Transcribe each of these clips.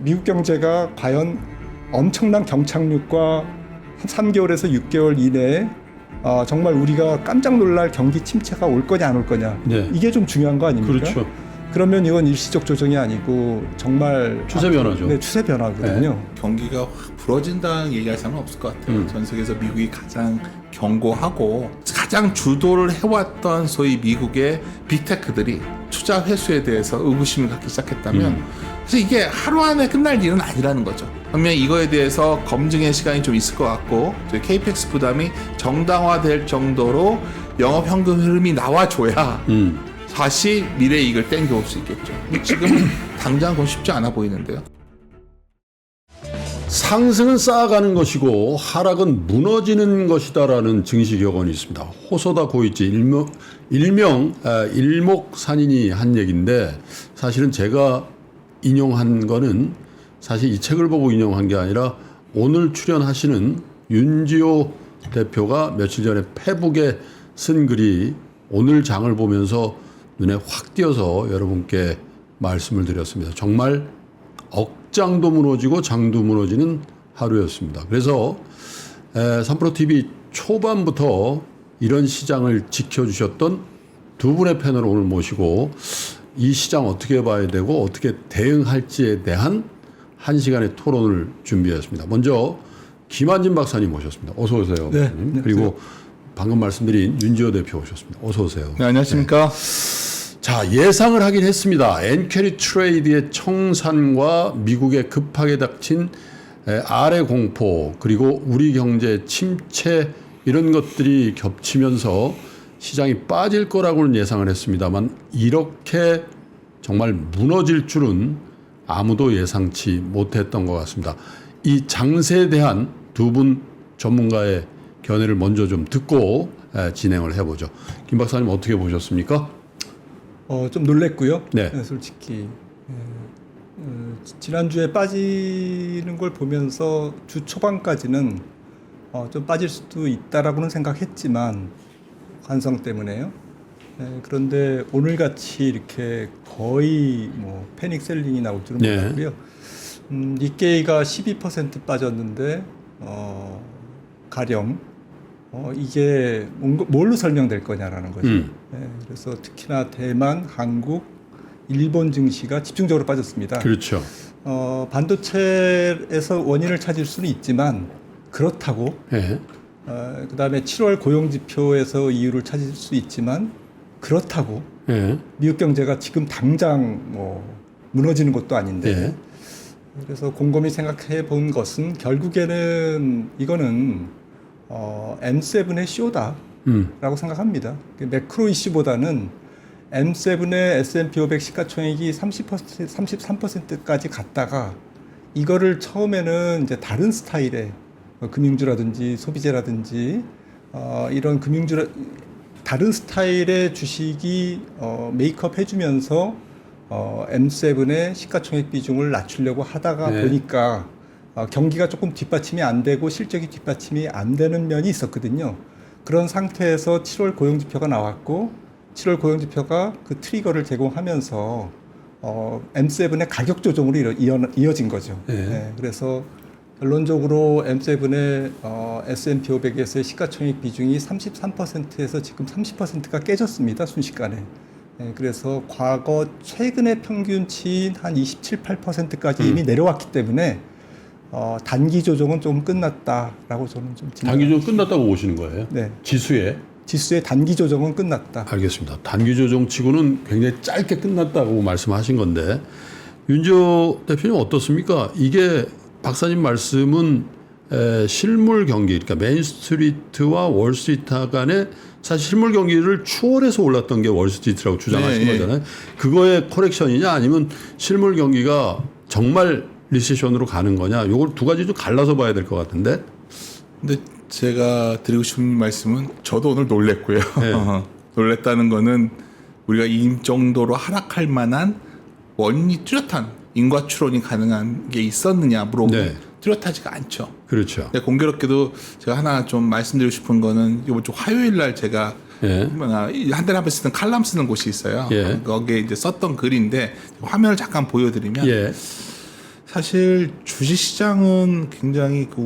미국 경제가 과연 엄청난 경착륙과 한 3개월에서 6개월 이내에 정말 우리가 깜짝 놀랄 경기 침체가 올 거냐 안 올 거냐. 네. 이게 좀 중요한 거 아닙니까? 그렇죠. 그러면 이건 일시적 조정이 아니고 정말 추세 변화죠. 네, 추세 변화거든요. 네. 경기가 확 부러진다는 얘기할 사람은 없을 것 같아요. 전 세계에서 미국이 가장 견고하고 가장 주도를 해왔던 소위 미국의 빅테크들이 투자 회수에 대해서 의구심을 갖기 시작했다면 사실 이게 하루 안에 끝날 일은 아니라는 거죠. 반면 이거에 대해서 검증의 시간이 좀 있을 것 같고 KPX 부담이 정당화될 정도로 영업 현금 흐름이 나와줘야 다시 미래 이익을 땡겨올 수 있겠죠. 지금 당장 그건 쉽지 않아 보이는데요. 상승은 쌓아가는 것이고 하락은 무너지는 것이다라는 증시 격언이 있습니다. 호소다 고이치 일명 일목산인이 한 얘기인데 사실은 제가 인용한 거는 사실 이 책을 보고 인용한 게 아니라 오늘 출연하시는 윤지호 대표가 며칠 전에 페북에 쓴 글이 오늘 장을 보면서 눈에 확 띄어서 여러분께 말씀을 드렸습니다. 정말 억장도 무너지고 장도 무너지는 하루였습니다. 그래서 삼프로TV 초반부터 이런 시장을 지켜주셨던 두 분의 패널을 오늘 모시고 이 시장 어떻게 봐야 되고 어떻게 대응할지에 대한 한 시간의 토론을 준비했습니다. 먼저 김한진 박사님 모셨습니다. 어서 오세요. 네. 그리고 방금 말씀드린 윤지호 대표 오셨습니다. 어서 오세요. 네, 안녕하십니까. 자, 예상을 하긴 했습니다. 엔캐리 트레이드의 청산과 미국에 급하게 닥친 아래 공포 그리고 우리 경제 침체 이런 것들이 겹치면서 시장이 빠질 거라고는 예상을 했습니다만 이렇게 정말 무너질 줄은 아무도 예상치 못했던 것 같습니다. 이 장세에 대한 두 분 전문가의 견해를 먼저 좀 듣고 진행을 해보죠. 김 박사님 어떻게 보셨습니까? 좀 놀랬고요. 네. 솔직히 지난주에 빠지는 걸 보면서 주 초반까지는 좀 빠질 수도 있다라고는 생각했지만 관성 때문에요. 그런데 오늘같이 이렇게 거의 뭐 패닉 셀링이 나올 줄은 네. 몰랐고요. 니케이가 12% 빠졌는데 가령 이게 뭘로 설명될 거냐라는 거죠. 그래서 특히나 대만, 한국, 일본 증시가 집중적으로 빠졌습니다. 그렇죠. 반도체에서 원인을 찾을 수는 있지만 그렇다고 네. 그다음에 7월 고용지표에서 이유를 찾을 수 있지만 그렇다고 네. 미국 경제가 지금 당장 뭐 무너지는 것도 아닌데 네. 그래서 곰곰이 생각해 본 것은 결국에는 이거는 M7의 쇼다라고 생각합니다. 매크로 이슈보다는 M7의 S&P 500 시가총액이 33%까지 갔다가 이거를 처음에는 이제 다른 스타일의 금융주라든지 소비재라든지 이런 다른 스타일의 주식이 메이크업 해주면서 M7의 시가총액 비중을 낮추려고 하다가 네. 보니까 경기가 조금 뒷받침이 안 되고 실적이 뒷받침이 안 되는 면이 있었거든요. 그런 상태에서 7월 고용지표가 나왔고 7월 고용지표가 그 트리거를 제공하면서 M7의 가격 조정으로 이어진 거죠. 네. 네, 그래서 결론적으로 M7의 S&P 500에서의 시가총액 비중이 33%에서 지금 30%가 깨졌습니다. 순식간에. 네, 그래서 과거 최근의 평균치인 한 27, 8%까지 이미 내려왔기 때문에 단기 조정은 좀 끝났다라고 저는 좀 단기 조정 끝났다고 보시는 거예요? 네. 지수에? 지수의 단기 조정은 끝났다. 알겠습니다. 단기 조정 치고는 굉장히 짧게 끝났다고 말씀하신 건데 윤지호 대표님 어떻습니까? 이게 박사님 말씀은 실물 경기, 그러니까 메인스트리트와 월스트리트 간의 사실 실물 경기를 추월해서 올랐던 게 월스트리트라고 주장하신 네, 거잖아요. 그거의 커렉션이냐 아니면 실물 경기가 정말 리세션으로 가는 거냐, 요걸 두 가지 좀 갈라서 봐야 될 것 같은데. 근데 제가 드리고 싶은 말씀은 저도 오늘 놀랬고요. 네. 놀랬다는 거는 우리가 이 정도로 하락할 만한 원인이 뚜렷한 인과 추론이 가능한 게 있었느냐 물어보면 네. 뚜렷하지가 않죠. 그렇죠. 근데 공교롭게도 제가 하나 좀 말씀드리고 싶은 거는 이번 주 화요일 날 제가 예. 한 달에 한 번 쓰는 칼럼 쓰는 곳이 있어요. 예. 거기에 이제 썼던 글인데 화면을 잠깐 보여드리면 예. 사실 주식시장은 굉장히 그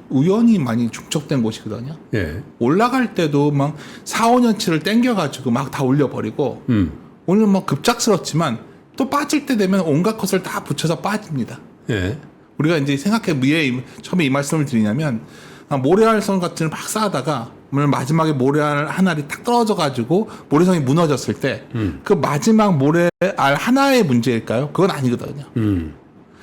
우연히 많이 중첩된 곳이거든요. 예. 올라갈 때도 막 4, 5년치를 땡겨가지고 막 다 올려버리고 오늘 뭐 급작스럽지만 또 빠질 때 되면 온갖 것을 다 붙여서 빠집니다. 예. 우리가 이제 생각해 처음에 이 말씀을 드리냐면 모래알선 같은 걸 막 쌓다가 오늘 마지막에 모래알 한 알이 탁 떨어져가지고 모래성이 무너졌을 때 그 마지막 모래알 하나의 문제일까요? 그건 아니거든요.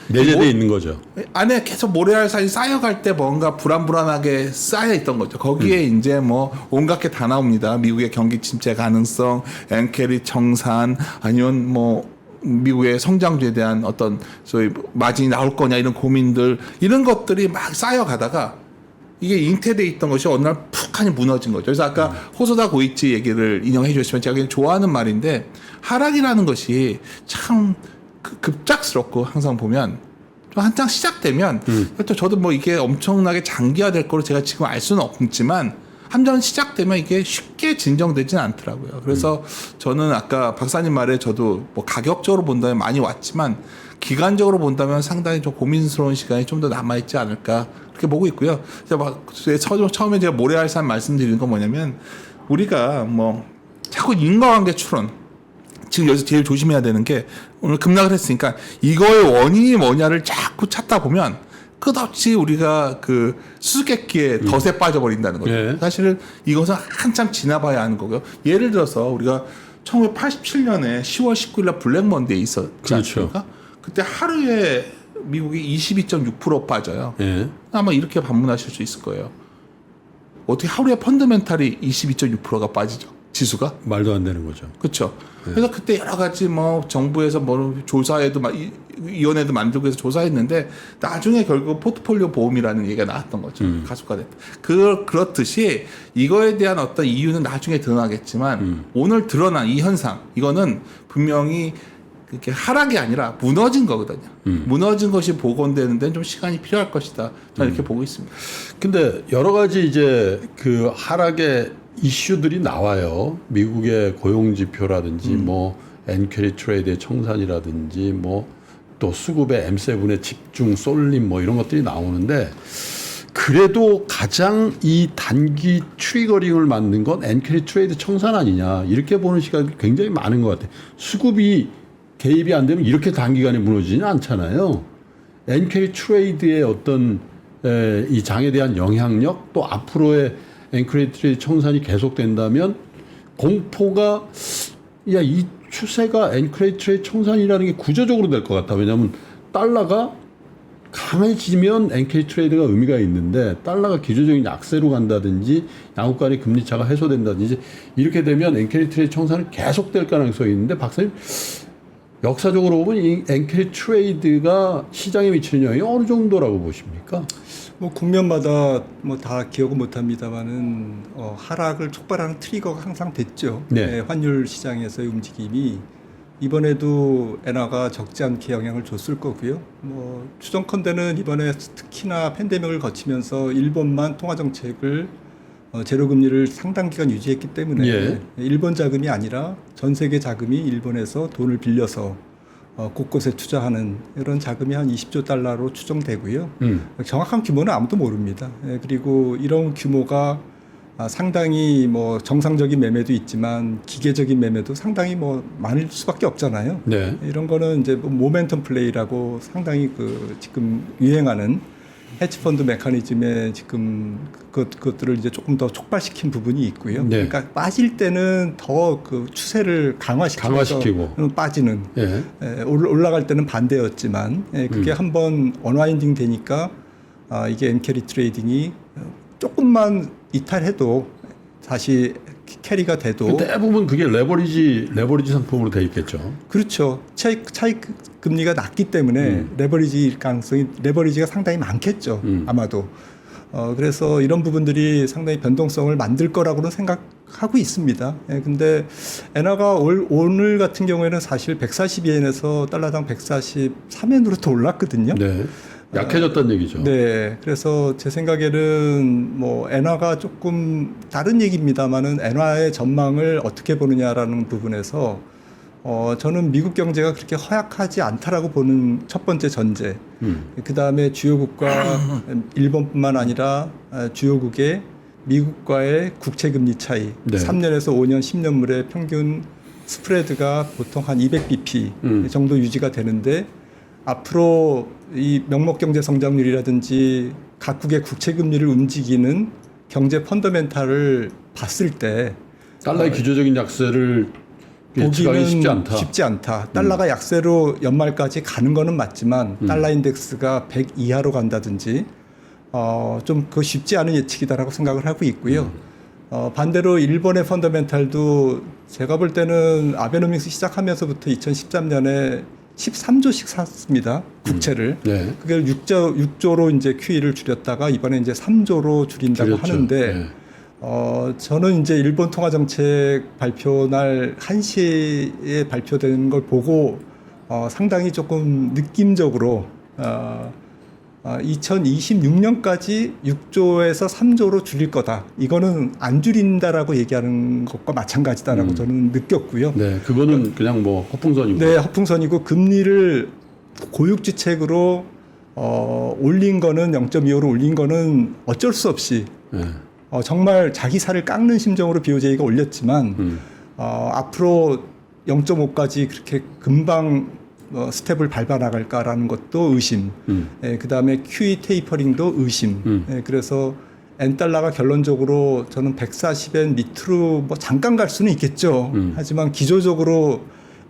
내재되어 있는 거죠. 안에 계속 모래알산이 쌓여갈 때 뭔가 불안불안하게 쌓여 있던 거죠. 거기에 이제 뭐 온갖 게 다 나옵니다. 미국의 경기 침체 가능성, 엔캐리 청산, 아니면 뭐 미국의 성장주에 대한 어떤 소위 마진이 나올 거냐 이런 고민들 이런 것들이 막 쌓여가다가 이게 잉태돼 있던 것이 어느 날 푹하니 무너진 거죠. 그래서 아까 호소다 고이치 얘기를 인용해 주셨지만 제가 그냥 좋아하는 말인데 하락이라는 것이 참 급작스럽고 항상 보면 좀 한창 시작되면 또 저도 뭐 이게 엄청나게 장기화될 거로 제가 지금 알 수는 없지만 한번 시작되면 이게 쉽게 진정되지는 않더라고요. 그래서 저는 아까 박사님 말에 저도 뭐 가격적으로 본다면 많이 왔지만 기간적으로 본다면 상당히 좀 고민스러운 시간이 좀 더 남아있지 않을까 그렇게 보고 있고요. 처음에 제가 모래알산 말씀드리는 건 뭐냐면 우리가 뭐 자꾸 인과관계 추론 지금 여기서 제일 조심해야 되는 게 오늘 급락을 했으니까 이거의 원인이 뭐냐를 자꾸 찾다 보면 끝없이 우리가 그 수수께끼에 덫에 빠져버린다는 거죠. 예. 사실은 이것은 한참 지나봐야 하는 거고요. 예를 들어서 우리가 1987년에 10월 19일 날 블랙 먼데이 있었지 그렇죠. 않습니까? 그때 하루에 미국이 22.6% 빠져요. 예. 아마 이렇게 반문하실 수 있을 거예요. 어떻게 하루에 펀더멘탈이 22.6%가 빠지죠? 지수가? 말도 안 되는 거죠. 그렇죠. 그래서 그때 여러 가지 뭐 정부에서 뭐 조사에도 위원회도 만들고 해서 조사했는데 나중에 결국 포트폴리오 보험이라는 얘기가 나왔던 거죠. 가속화됐다. 그렇듯이 이거에 대한 어떤 이유는 나중에 드러나겠지만 오늘 드러난 이 현상 이거는 분명히 그렇게 하락이 아니라 무너진 거거든요. 무너진 것이 복원되는 데는 좀 시간이 필요할 것이다. 저는 이렇게 보고 있습니다. 근데 여러 가지 이제 그 하락의 이슈들이 나와요. 미국의 고용 지표라든지 뭐 엔캐리 트레이드의 청산이라든지 뭐 또 수급의 M7의 집중 쏠림 뭐 이런 것들이 나오는데 그래도 가장 이 단기 트리거링을 만든 건 엔캐리 트레이드 청산 아니냐 이렇게 보는 시각이 굉장히 많은 것 같아요. 수급이 개입이 안 되면 이렇게 단기간에 무너지지는 않잖아요. 엔캐리 트레이드의 어떤 이 장에 대한 영향력 또 앞으로의 엔캐리 트레이드 청산이 계속된다면 공포가 이 추세가 엔캐리 트레이드 청산이라는 게 구조적으로 될 것 같다. 왜냐하면 달러가 강해지면 엔캐리 트레이드가 의미가 있는데 달러가 기조적인 약세로 간다든지 양국 간의 금리 차가 해소된다든지 이렇게 되면 엔캐리 트레이드 청산은 계속될 가능성이 있는데 박사님 역사적으로 보면 이 엔캐리 트레이드가 시장에 미치는 영향이 어느 정도라고 보십니까? 뭐 국면마다 뭐 다 기억은 못합니다만은 하락을 촉발하는 트리거가 항상 됐죠. 네. 환율 시장에서의 움직임이 이번에도 엔화가 적지 않게 영향을 줬을 거고요. 뭐 추정컨대는 이번에 특히나 팬데믹을 거치면서 일본만 통화 정책을 제로 금리를 상당 기간 유지했기 때문에 예. 일본 자금이 아니라 전 세계 자금이 일본에서 돈을 빌려서 곳곳에 투자하는 이런 자금이 한 20조 달러로 추정되고요. 정확한 규모는 아무도 모릅니다. 그리고 이런 규모가 상당히 뭐 정상적인 매매도 있지만 기계적인 매매도 상당히 뭐 많을 수밖에 없잖아요. 네. 이런 거는 이제 모멘텀 플레이라고 상당히 그 지금 유행하는 헤지펀드 메커니즘에 지금 그것들을 이제 조금 더 촉발시킨 부분이 있고요. 네. 그러니까 빠질 때는 더 그 추세를 강화시키고 빠지는. 예. 올라갈 때는 반대였지만 그게 한번 언와인딩 되니까 이게 엔캐리 트레이딩이 조금만 이탈해도 다시 캐리가 돼도 대부분 그게 레버리지 상품으로 돼 있겠죠. 그렇죠. 차익 금리가 낮기 때문에 레버리지가 상당히 많겠죠. 아마도. 그래서 이런 부분들이 상당히 변동성을 만들 거라고는 생각하고 있습니다. 근데 엔화가 오늘 같은 경우에는 사실 140엔에서 달러당 143엔으로 또 올랐거든요. 네. 약해졌다는 얘기죠. 네. 그래서 제 생각에는 뭐 엔화가 조금 다른 얘기입니다만은 엔화의 전망을 어떻게 보느냐라는 부분에서 저는 미국 경제가 그렇게 허약하지 않다라고 보는 첫 번째 전제. 그 다음에 주요국과 일본뿐만 아니라 주요국의 미국과의 국채금리 차이. 네. 3년에서 5년, 10년물의 평균 스프레드가 보통 한 200bp 정도 유지가 되는데 앞으로 이 명목경제 성장률이라든지 각국의 국채금리를 움직이는 경제 펀더멘탈을 봤을 때 달러의 기조적인 약세를 예측하기 보기는 쉽지 않다. 달러가 약세로 연말까지 가는 거는 맞지만 달러 인덱스가 100 이하로 간다든지 좀 그거 쉽지 않은 예측이다라고 생각을 하고 있고요. 반대로 일본의 펀더멘탈도 제가 볼 때는 아베노믹스 시작하면서부터 2013년에 13조씩 샀습니다. 국채를. 네. 그게 6조로 이제 QE를 줄였다가 이번에 이제 3조로 줄인다고 줄였죠. 하는데 네. 저는 이제 일본 통화정책 발표 날 1시에 발표된 걸 보고 상당히 조금 느낌적으로 2026년까지 6조에서 3조로 줄일 거다. 이거는 안 줄인다라고 얘기하는 것과 마찬가지다라고 저는 느꼈고요. 네, 그거는 그냥 뭐 허풍선이고. 네, 허풍선이고 금리를 고육지책으로 올린 거는 0.25로 올린 거는 어쩔 수 없이 네. 정말 자기 살을 깎는 심정으로 BOJ가 올렸지만 앞으로 0.5까지 그렇게 금방 스텝을 밟아 나갈까라는 것도 의심. 그다음에 QE 테이퍼링도 의심. 그래서 엔달러가 결론적으로 저는 140엔 밑으로 뭐 잠깐 갈 수는 있겠죠. 하지만 기조적으로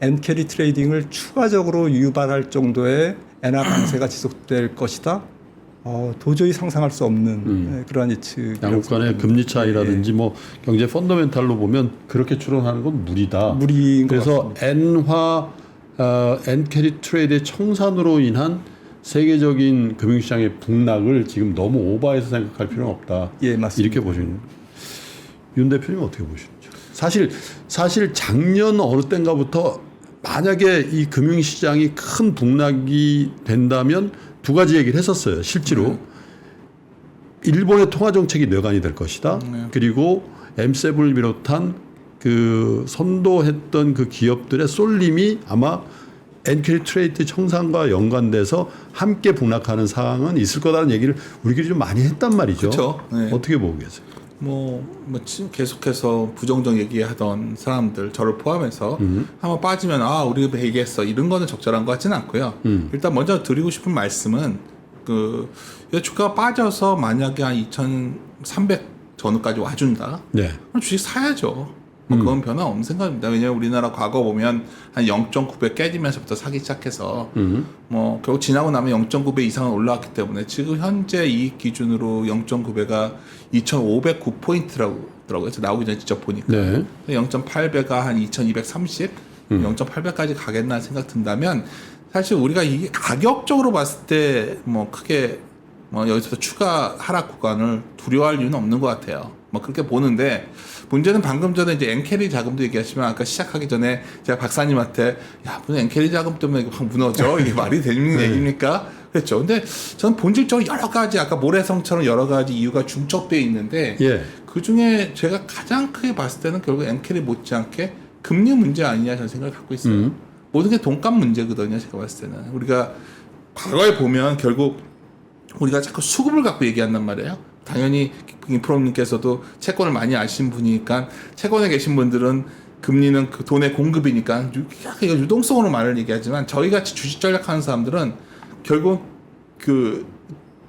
엔캐리 트레이딩을 추가적으로 유발할 정도의 엔화 강세가 지속될 것이다. 도저히 상상할 수 없는 그러한 예측. 양국 간의 금리 차이라든지 뭐 경제 펀더멘탈로 보면 그렇게 추론하는 건 무리다. 무리인 것 그래서 엔화 엔캐리 트레이드의 청산으로 인한 세계적인 금융시장의 북락을 지금 너무 오버해서 생각할 필요는 없다. 예, 맞습니다. 이렇게 보시는. 윤 대표님 어떻게 보시는지. 사실 작년 어느 때인가부터 만약에 이 금융시장이 큰 북락이 된다면 두 가지 얘기를 했었어요. 실제로 일본의 통화 정책이 뇌관이 될 것이다. 그리고 M7을 비롯한 그 선도했던 그 기업들의 쏠림이 아마 엔캐리 트레이드 청산과 연관돼서 함께 북락하는 상황은 있을 거다라는 얘기를 우리끼리 좀 많이 했단 말이죠. 그렇죠. 네. 어떻게 보고 계세요? 계속해서 부정적 얘기하던 사람들 저를 포함해서 한번 빠지면 우리가 얘기했어 이런 거는 적절한 것 같지는 않고요. 일단 먼저 드리고 싶은 말씀은 주가가 빠져서 만약에 한 2,300 전후까지 와준다. 네. 그럼 주식 사야죠. 그건 변화 없는 생각입니다. 왜냐하면 우리나라 과거 보면 한 0.9배 깨지면서부터 사기 시작해서 결국 지나고 나면 0.9배 이상은 올라왔기 때문에 지금 현재 이 기준으로 0.9배가 2,509포인트라고 하더라고요. 나오기 전에 직접 보니까. 네. 0.8배가 한 2,230, 0.8배까지 가겠나 생각 든다면 사실 우리가 이게 가격적으로 봤을 때 크게 여기서 추가 하락 구간을 두려워할 이유는 없는 것 같아요. 그렇게 보는데 문제는 방금 전에 이제 엔캐리 자금도 얘기하시면 아까 시작하기 전에 제가 박사님한테 무슨 엔캐리 자금 때문에 확 무너져 이게 말이 되는 얘기입니까? 그랬죠. 근데 저는 본질적으로 여러 가지 아까 모래성처럼 여러 가지 이유가 중첩되어 있는데 그 중에 제가 가장 크게 봤을 때는 결국 엔캐리 못지않게 금리 문제 아니냐 저는 생각을 갖고 있어요. 모든 게 돈값 문제거든요. 제가 봤을 때는 우리가 과거에 보면 결국 우리가 자꾸 수급을 갖고 얘기한단 말이에요. 당연히 김프로님께서도 채권을 많이 아시는 분이니까 채권에 계신 분들은 금리는 그 돈의 공급이니까 유동성으로 말을 얘기하지만 저희 같이 주식 전략하는 사람들은 결국 그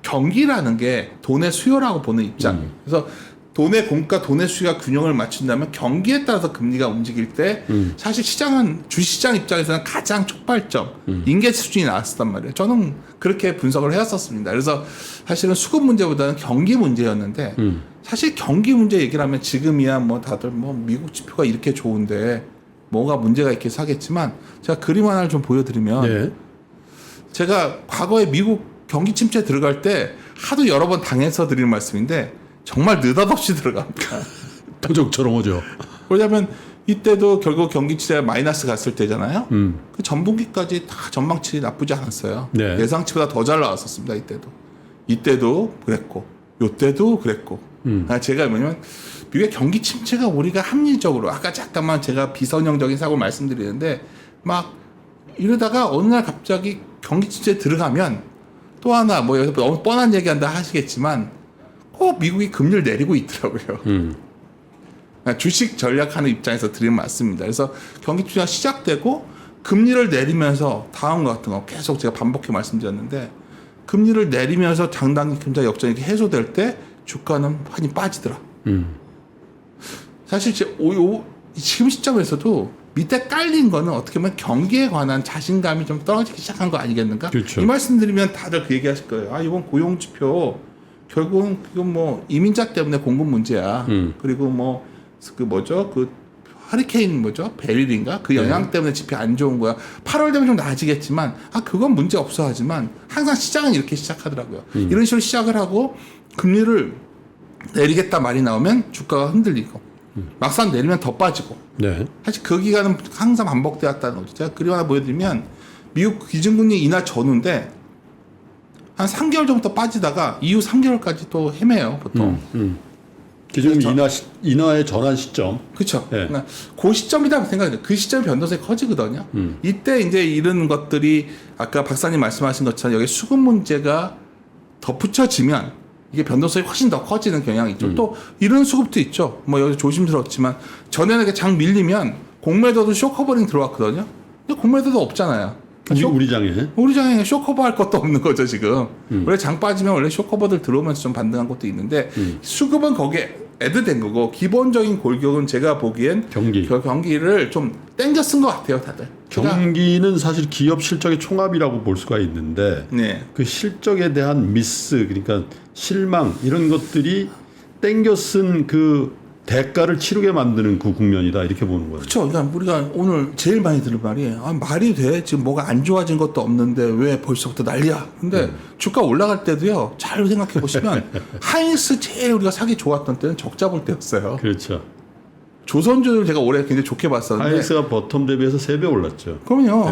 경기라는 게 돈의 수요라고 보는 입장이에요. 그래서 돈의 공급과 돈의 수요가 균형을 맞춘다면 경기에 따라서 금리가 움직일 때 사실 시장은 주식시장 입장에서는 가장 촉발점 인계 수준이 나왔었단 말이에요. 저는 그렇게 분석을 해왔었습니다. 그래서 사실은 수급 문제보다는 경기 문제였는데 사실 경기 문제 얘기를 하면 지금이야 다들 미국 지표가 이렇게 좋은데 뭐가 문제가 있게 사겠지만 제가 그림 하나를 좀 보여드리면 제가 과거에 미국 경기 침체 들어갈 때 하도 여러 번 당해서 드리는 말씀인데 정말 느닷없이 들어갑니다. 표적처럼 오죠. 왜냐하면 이때도 결국 경기 침체가 마이너스 갔을 때잖아요. 그 전분기까지 다 전망치 나쁘지 않았어요. 네. 예상치보다 더 잘 나왔었습니다. 이때도 그랬고, 요때도 그랬고. 제가 뭐냐면 미국의 경기 침체가 우리가 합리적으로 아까 잠깐만 제가 비선형적인 사고를 말씀드리는데 막 이러다가 어느 날 갑자기 경기 침체에 들어가면 또 하나 뭐 여기서 너무 뻔한 얘기한다 하시겠지만 꼭 미국이 금리를 내리고 있더라고요. 그러니까 주식 전략하는 입장에서 드리면 맞습니다. 그래서 경기 침체가 시작되고 금리를 내리면서 다음과 같은 거 계속 제가 반복해 말씀드렸는데 금리를 내리면서 장단기 금자 역전이 해소될 때 주가는 많이 빠지더라. 사실 지금 시점에서도 밑에 깔린 거는 어떻게 보면 경기에 관한 자신감이 좀 떨어지기 시작한 거 아니겠는가? 그렇죠. 이 말씀드리면 다들 그 얘기하실 거예요. 아 이번 고용지표 결국은 그건 뭐 이민자 때문에 공급 문제야. 그리고 뭐 그 뭐죠 그 하리케인 뭐죠 베릴인가 그 영향 때문에 지표 안 좋은 거야. 8월 되면 좀 나아지겠지만 그건 문제 없어 하지만 항상 시장은 이렇게 시작하더라고요. 이런 식으로 시작을 하고 금리를 내리겠다 말이 나오면 주가가 흔들리고 막상 내리면 더 빠지고. 네. 사실 그 기간은 항상 반복되었다는 거죠. 제가 그림 하나 보여드리면 미국 기준금리 인하 전후인데 한 3개월 정도 빠지다가 이후 3개월까지 또 헤매요 보통. 기준금리 인하의 전환 시점. 그렇죠. 네. 그러니까 그 시점이다 생각해요. 그 시점이 변동성이 커지거든요. 이때 이제 이런 것들이 아까 박사님 말씀하신 것처럼 여기 수급 문제가 덧붙여지면 이게 변동성이 훨씬 더 커지는 경향이 있죠. 또 이런 수급도 있죠. 뭐 여기 조심스럽지만 전에는 이렇게 장 밀리면 공매도도 쇼커버링 들어왔거든요. 근데 공매도도 없잖아요. 우리 장에. 우리 장에 쇼커버 할 것도 없는 거죠 지금. 원래 장 빠지면 원래 쇼커버들 들어오면서 좀 반등한 것도 있는데 수급은 거기에 애드된 거고 기본적인 골격은 제가 보기엔 경기를 좀 땡겨 쓴 것 같아요 다들. 경기는 사실 기업 실적의 총합이라고 볼 수가 있는데 네. 그 실적에 대한 미스 그러니까 실망 이런 것들이 땡겨 쓴 그 대가를 치르게 만드는 그 국면이다 이렇게 보는 거예요. 그렇죠. 그러니까 우리가 오늘 제일 많이 들은 말이 말이 돼. 지금 뭐가 안 좋아진 것도 없는데 왜 벌써부터 난리야. 근데 주가 올라갈 때도요. 잘 생각해 보시면 하이닉스 제일 우리가 사기 좋았던 때는 적자 볼 때였어요. 그렇죠. 조선주를 제가 올해 굉장히 좋게 봤었는데 하이닉스가 버텀 대비해서 3배 올랐죠. 그럼요.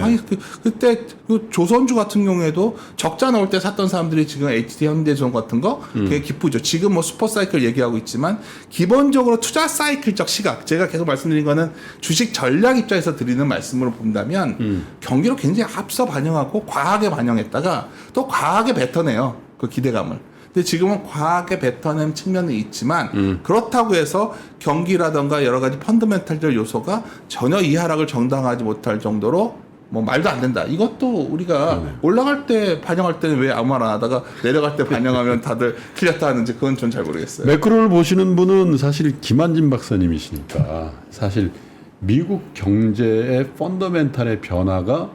그때 그 조선주 같은 경우에도 적자 나올 때 샀던 사람들이 지금 HD 현대전 같은 거 되게 기쁘죠. 지금 뭐 슈퍼사이클 얘기하고 있지만 기본적으로 투자 사이클적 시각 제가 계속 말씀드린 거는 주식 전략 입장에서 드리는 말씀으로 본다면 경기로 굉장히 앞서 반영하고 과하게 반영했다가 또 과하게 뱉어내요. 그 기대감을. 근데 지금은 과하게 뱉어낸 측면이 있지만 그렇다고 해서 경기라던가 여러 가지 펀더멘탈적 요소가 전혀 이 하락을 정당화하지 못할 정도로 뭐 말도 안 된다. 이것도 우리가 올라갈 때 반영할 때는 왜 아무 말 안 하다가 내려갈 때 반영하면 다들 틀렸다 하는지 그건 전 잘 모르겠어요. 매크로를 보시는 분은 사실 김한진 박사님이시니까 사실 미국 경제의 펀더멘탈의 변화가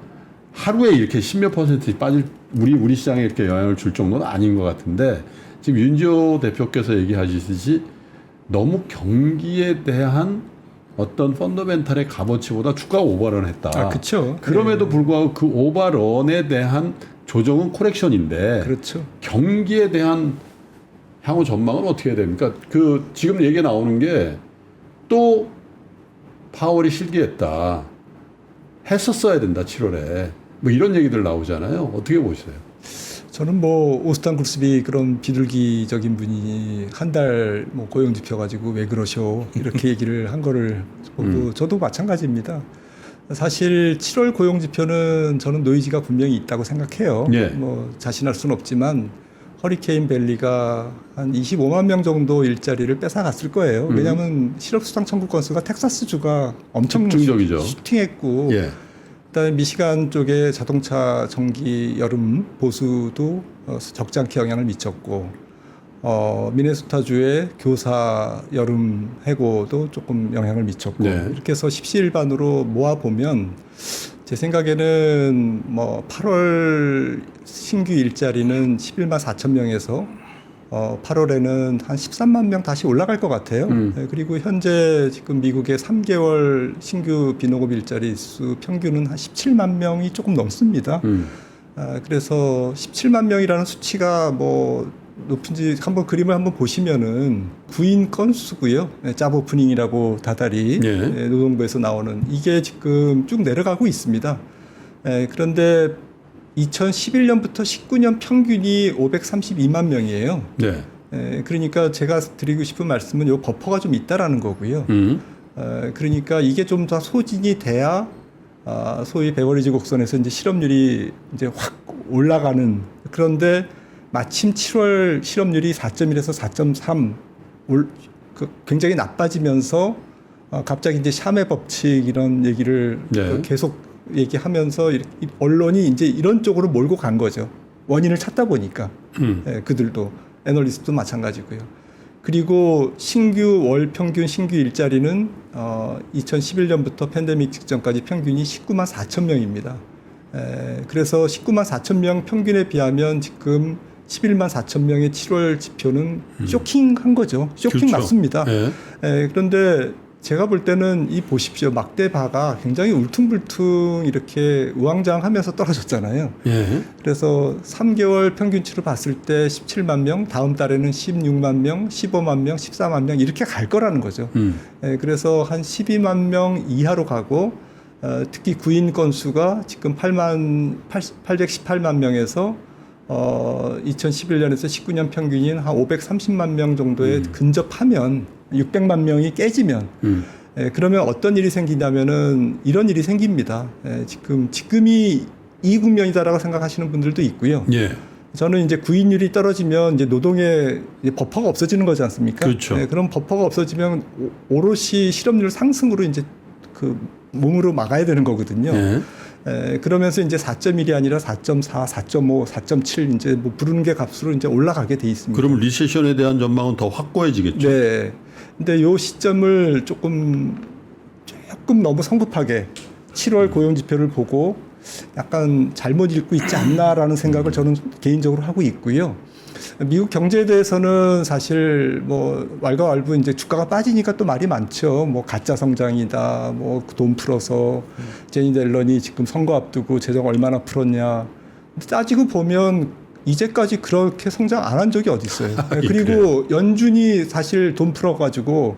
하루에 이렇게 10몇 % 빠질 우리 시장에 이렇게 영향을 줄 정도는 아닌 것 같은데 지금 윤지호 대표께서 얘기하시듯이 너무 경기에 대한 어떤 펀더멘탈의 값어치보다 주가가 오버런 했다. 그렇죠. 그럼에도 불구하고 그 오버런에 대한 조정은 코렉션인데 그렇죠. 경기에 대한 향후 전망은 어떻게 해야 됩니까? 그 지금 얘기 나오는 게 또 파월이 실기했다. 했었어야 된다 7월에. 뭐 이런 얘기들 나오잖아요. 어떻게 보세요? 저는 뭐 오스탄 굴스비 그런 비둘기적인 분이 한 달 뭐 고용 지표 가지고 왜 그러셔 이렇게 얘기를 한 거를 보고 저도 마찬가지입니다. 사실 7월 고용 지표는 저는 노이즈가 분명히 있다고 생각해요. 예. 뭐 자신할 수는 없지만 허리케인 벨리가 한 25만 명 정도 일자리를 뺏어갔을 거예요. 왜냐하면 실업수당 청구 건수가 텍사스주가 엄청 집중적이죠. 슈팅했고 예. 그다음에 미시간 쪽에 자동차 정기 여름 보수도 적지 않게 영향을 미쳤고 미네소타주의 교사 여름 해고도 조금 영향을 미쳤고 네. 이렇게 해서 십시일반으로 모아 보면 제 생각에는 뭐 8월 신규 일자리는 11만 4천 명에서 8월에는 한 13만 명 다시 올라갈 것 같아요. 네, 그리고 현재 지금 미국의 3개월 신규 비농업 일자리 수 평균은 한 17만 명이 조금 넘습니다. 그래서 17만 명이라는 수치가 뭐 높은지 한번 그림을 한번 보시면은 구인 건수고요. 네, 잡 오프닝이라고 다달이 예. 네, 노동부에서 나오는 이게 지금 쭉 내려가고 있습니다. 네, 그런데 2011년부터 19년 평균이 532만 명이에요. 네. 그러니까 제가 드리고 싶은 말씀은 요 버퍼가 좀 있다라는 거고요. 그러니까 이게 좀 더 소진이 돼야 소위 베버리지 곡선에서 이제 실업률이 이제 확 올라가는. 그런데 마침 7월 실업률이 4.1에서 4.3 굉장히 나빠지면서 갑자기 이제 샤메 법칙 이런 얘기를 네. 계속 얘기하면서 언론이 이제 이런 쪽으로 몰고 간 거죠. 원인을 찾다 보니까 그들도 애널리스트도 마찬가지고요. 그리고 신규 월 평균 신규 일자리는 2011년부터 팬데믹 직전까지 평균이 19만 4천 명입니다. 그래서 19만 4천 명 평균에 비하면 지금 11만 4천 명의 7월 지표는 쇼킹한 거죠. 쇼킹 그렇죠. 맞습니다. 네. 그런데 제가 볼 때는 이 보십시오. 막대바가 굉장히 울퉁불퉁 이렇게 우왕좌왕하면서 떨어졌잖아요. 예. 그래서 3개월 평균치로 봤을 때 17만 명, 다음 달에는 16만 명, 15만 명, 14만 명 이렇게 갈 거라는 거죠. 그래서 한 12만 명 이하로 가고 특히 구인 건수가 지금 818만 명에서 2011년에서 19년 평균인 한 530만 명 정도에 근접하면 600만 명이 깨지면 그러면 어떤 일이 생기냐면은 이런 일이 생깁니다. 지금이 이 국면이다라고 생각하시는 분들도 있고요. 예. 저는 이제 구인율이 떨어지면 이제 노동의 이제 버퍼가 없어지는 거지 않습니까? 그렇죠. 그럼 버퍼가 없어지면 오롯이 실업률 상승으로 이제 그 몸으로 막아야 되는 거거든요. 그러면서 이제 4.1이 아니라 4.4, 4.5, 4.7 이제 뭐 부르는 게 값으로 이제 올라가게 돼 있습니다. 그럼 리세션에 대한 전망은 더 확고해지겠죠. 네. 근데 요 시점을 조금 너무 성급하게 7월 고용 지표를 보고 약간 잘못 읽고 있지 않나라는 생각을 저는 개인적으로 하고 있고요. 미국 경제에 대해서는 사실 뭐 왈가왈부 이제 주가가 빠지니까 또 말이 많죠. 뭐 가짜 성장이다. 뭐 돈 풀어서 제니 옐런이 지금 선거 앞두고 재정 얼마나 풀었냐. 근데 따지고 보면 이제까지 그렇게 성장 안 한 적이 어디 있어요. 그리고 연준이 사실 돈 풀어가지고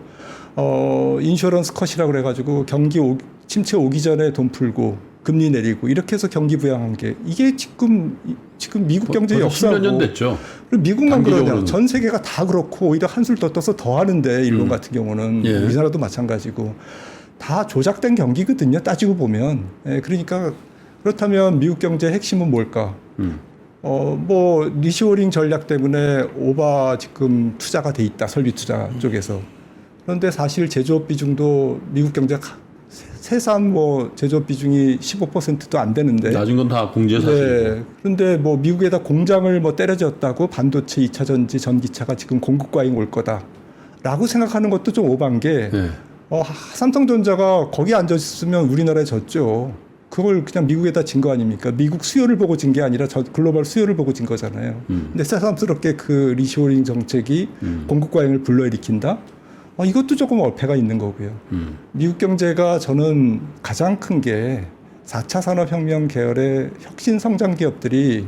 인슈런스 컷이라고 그래가지고 경기 침체 오기 전에 돈 풀고 금리 내리고 이렇게 해서 경기 부양한 게 이게 지금 미국 경제 역사고 10몇 년 됐죠. 그리고 미국만 그러냐. 단기적으로는. 전 세계가 다 그렇고 오히려 한술 더 떠서 더 하는데 일본 같은 경우는 예. 우리나라도 마찬가지고 다 조작된 경기거든요. 따지고 보면. 그러니까 그렇다면 미국 경제의 핵심은 뭘까? 뭐 리쇼어링 전략 때문에 오바 지금 투자가 돼 있다. 설비 투자 쪽에서. 그런데 사실 제조업 비중도 미국 경제가 세상 뭐 제조업 비중이 15%도 안 되는데 낮은 건 다 공제 사실이고. 네. 그런데 뭐 미국에다 공장을 뭐 때려졌다고 반도체 2차 전지 전기차가 지금 공급 과잉 올 거다라고 생각하는 것도 좀 오반 게 네. 삼성전자가 거기 앉아 있으면 우리나라에 졌죠. 그걸 그냥 미국에다 진 거 아닙니까? 미국 수요를 보고 진 게 아니라 글로벌 수요를 보고 진 거잖아요. 근데 새삼스럽게 그 리쇼어링 정책이 공급 과잉을 불러일으킨다? 이것도 조금 어폐가 있는 거고요. 미국 경제가 저는 가장 큰 게 4차 산업혁명 계열의 혁신 성장 기업들이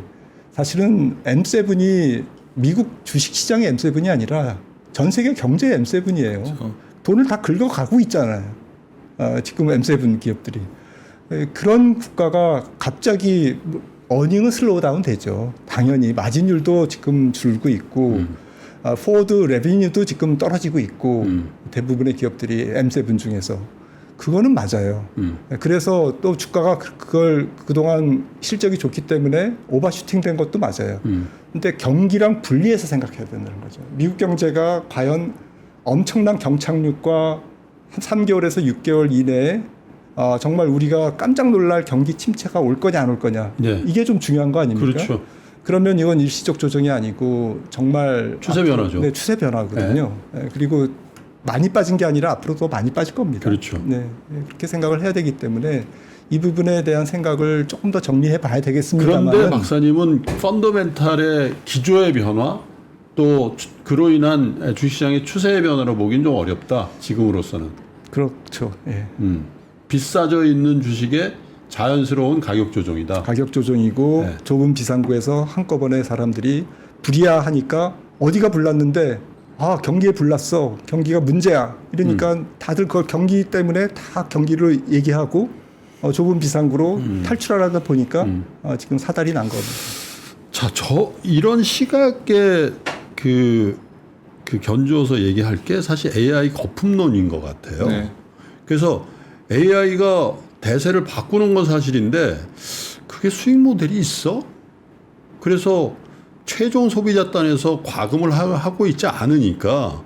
사실은 M7이 미국 주식시장의 M7이 아니라 전 세계 경제의 M7이에요. 그렇죠. 돈을 다 긁어가고 있잖아요. 지금 M7 기업들이. 그런 국가가 갑자기 어닝은 슬로우 다운 되죠. 당연히 마진율도 지금 줄고 있고 포워드 레비뉴도 지금 떨어지고 있고 대부분의 기업들이 M7 중에서 그거는 맞아요. 그래서 또 주가가 그걸 그동안 실적이 좋기 때문에 오버슈팅 된 것도 맞아요. 근데 경기랑 분리해서 생각해야 된다는 거죠. 미국 경제가 과연 엄청난 경착륙과 한 3개월에서 6개월 이내에 정말 우리가 깜짝 놀랄 경기 침체가 올 거냐 안 올 거냐. 네. 이게 좀 중요한 거 아닙니까? 그렇죠. 그러면 이건 일시적 조정이 아니고 정말 추세 변화죠. 네, 추세 변화거든요. 네, 그리고 많이 빠진 게 아니라 앞으로 더 많이 빠질 겁니다. 그렇죠. 네, 그렇게 생각을 해야 되기 때문에 이 부분에 대한 생각을 조금 더 정리해 봐야 되겠습니다만. 그런데 박사님은 펀더멘탈의 기조의 변화 또 그로 인한 주식시장의 추세의 변화로 보기는 좀 어렵다. 지금으로서는. 그렇죠. 예. 비싸져 있는 주식의 자연스러운 가격 조정이다. 가격 조정이고 네. 좁은 비상구에서 한꺼번에 사람들이 불이야하니까 어디가 불났는데 경기에 불났어. 경기가 문제야. 이러니까 다들 그 경기 때문에 다 경기를 얘기하고 좁은 비상구로 탈출하다 보니까 지금 사달이 난 겁니다. 자, 이런 시각의 그 그 견주어서 얘기할 게 사실 AI 거품론인 것 같아요. 네. 그래서 AI가 대세를 바꾸는 건 사실인데 그게 수익 모델이 있어? 그래서 최종 소비자 단에서 과금을 하고 있지 않으니까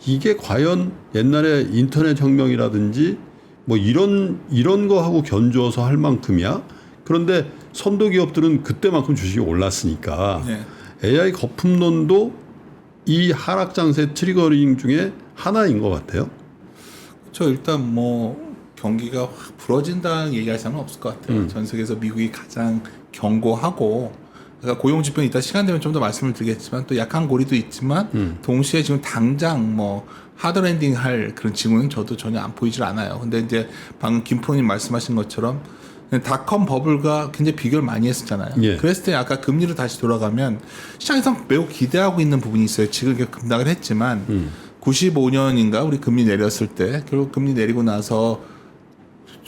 이게 과연 옛날에 인터넷 혁명이라든지 뭐 이런 거하고 견주어서 할 만큼이야? 그런데 선도 기업들은 그때만큼 주식이 올랐으니까 네. AI 거품론도 이 하락 장세 트리거링 중에 하나인 것 같아요. 저 일단 뭐 경기가 확 부러진다는 얘기할 사람은 없을 것 같아요. 전 세계에서 미국이 가장 견고하고, 그러니까 고용 지표는 이따 시간 되면 좀 더 말씀을 드리겠지만 또 약한 고리도 있지만 동시에 지금 당장 뭐 하드랜딩 할 그런 징후는 저도 전혀 안 보이질 않아요. 근데 이제 방금 김프로님 말씀하신 것처럼 닷컴 버블과 굉장히 비교를 많이 했었잖아요. 예. 그랬을 때 아까 금리로 다시 돌아가면 시장에서 매우 기대하고 있는 부분이 있어요. 지금 이렇게 급락을 했지만 95년인가 우리 금리 내렸을 때 결국 금리 내리고 나서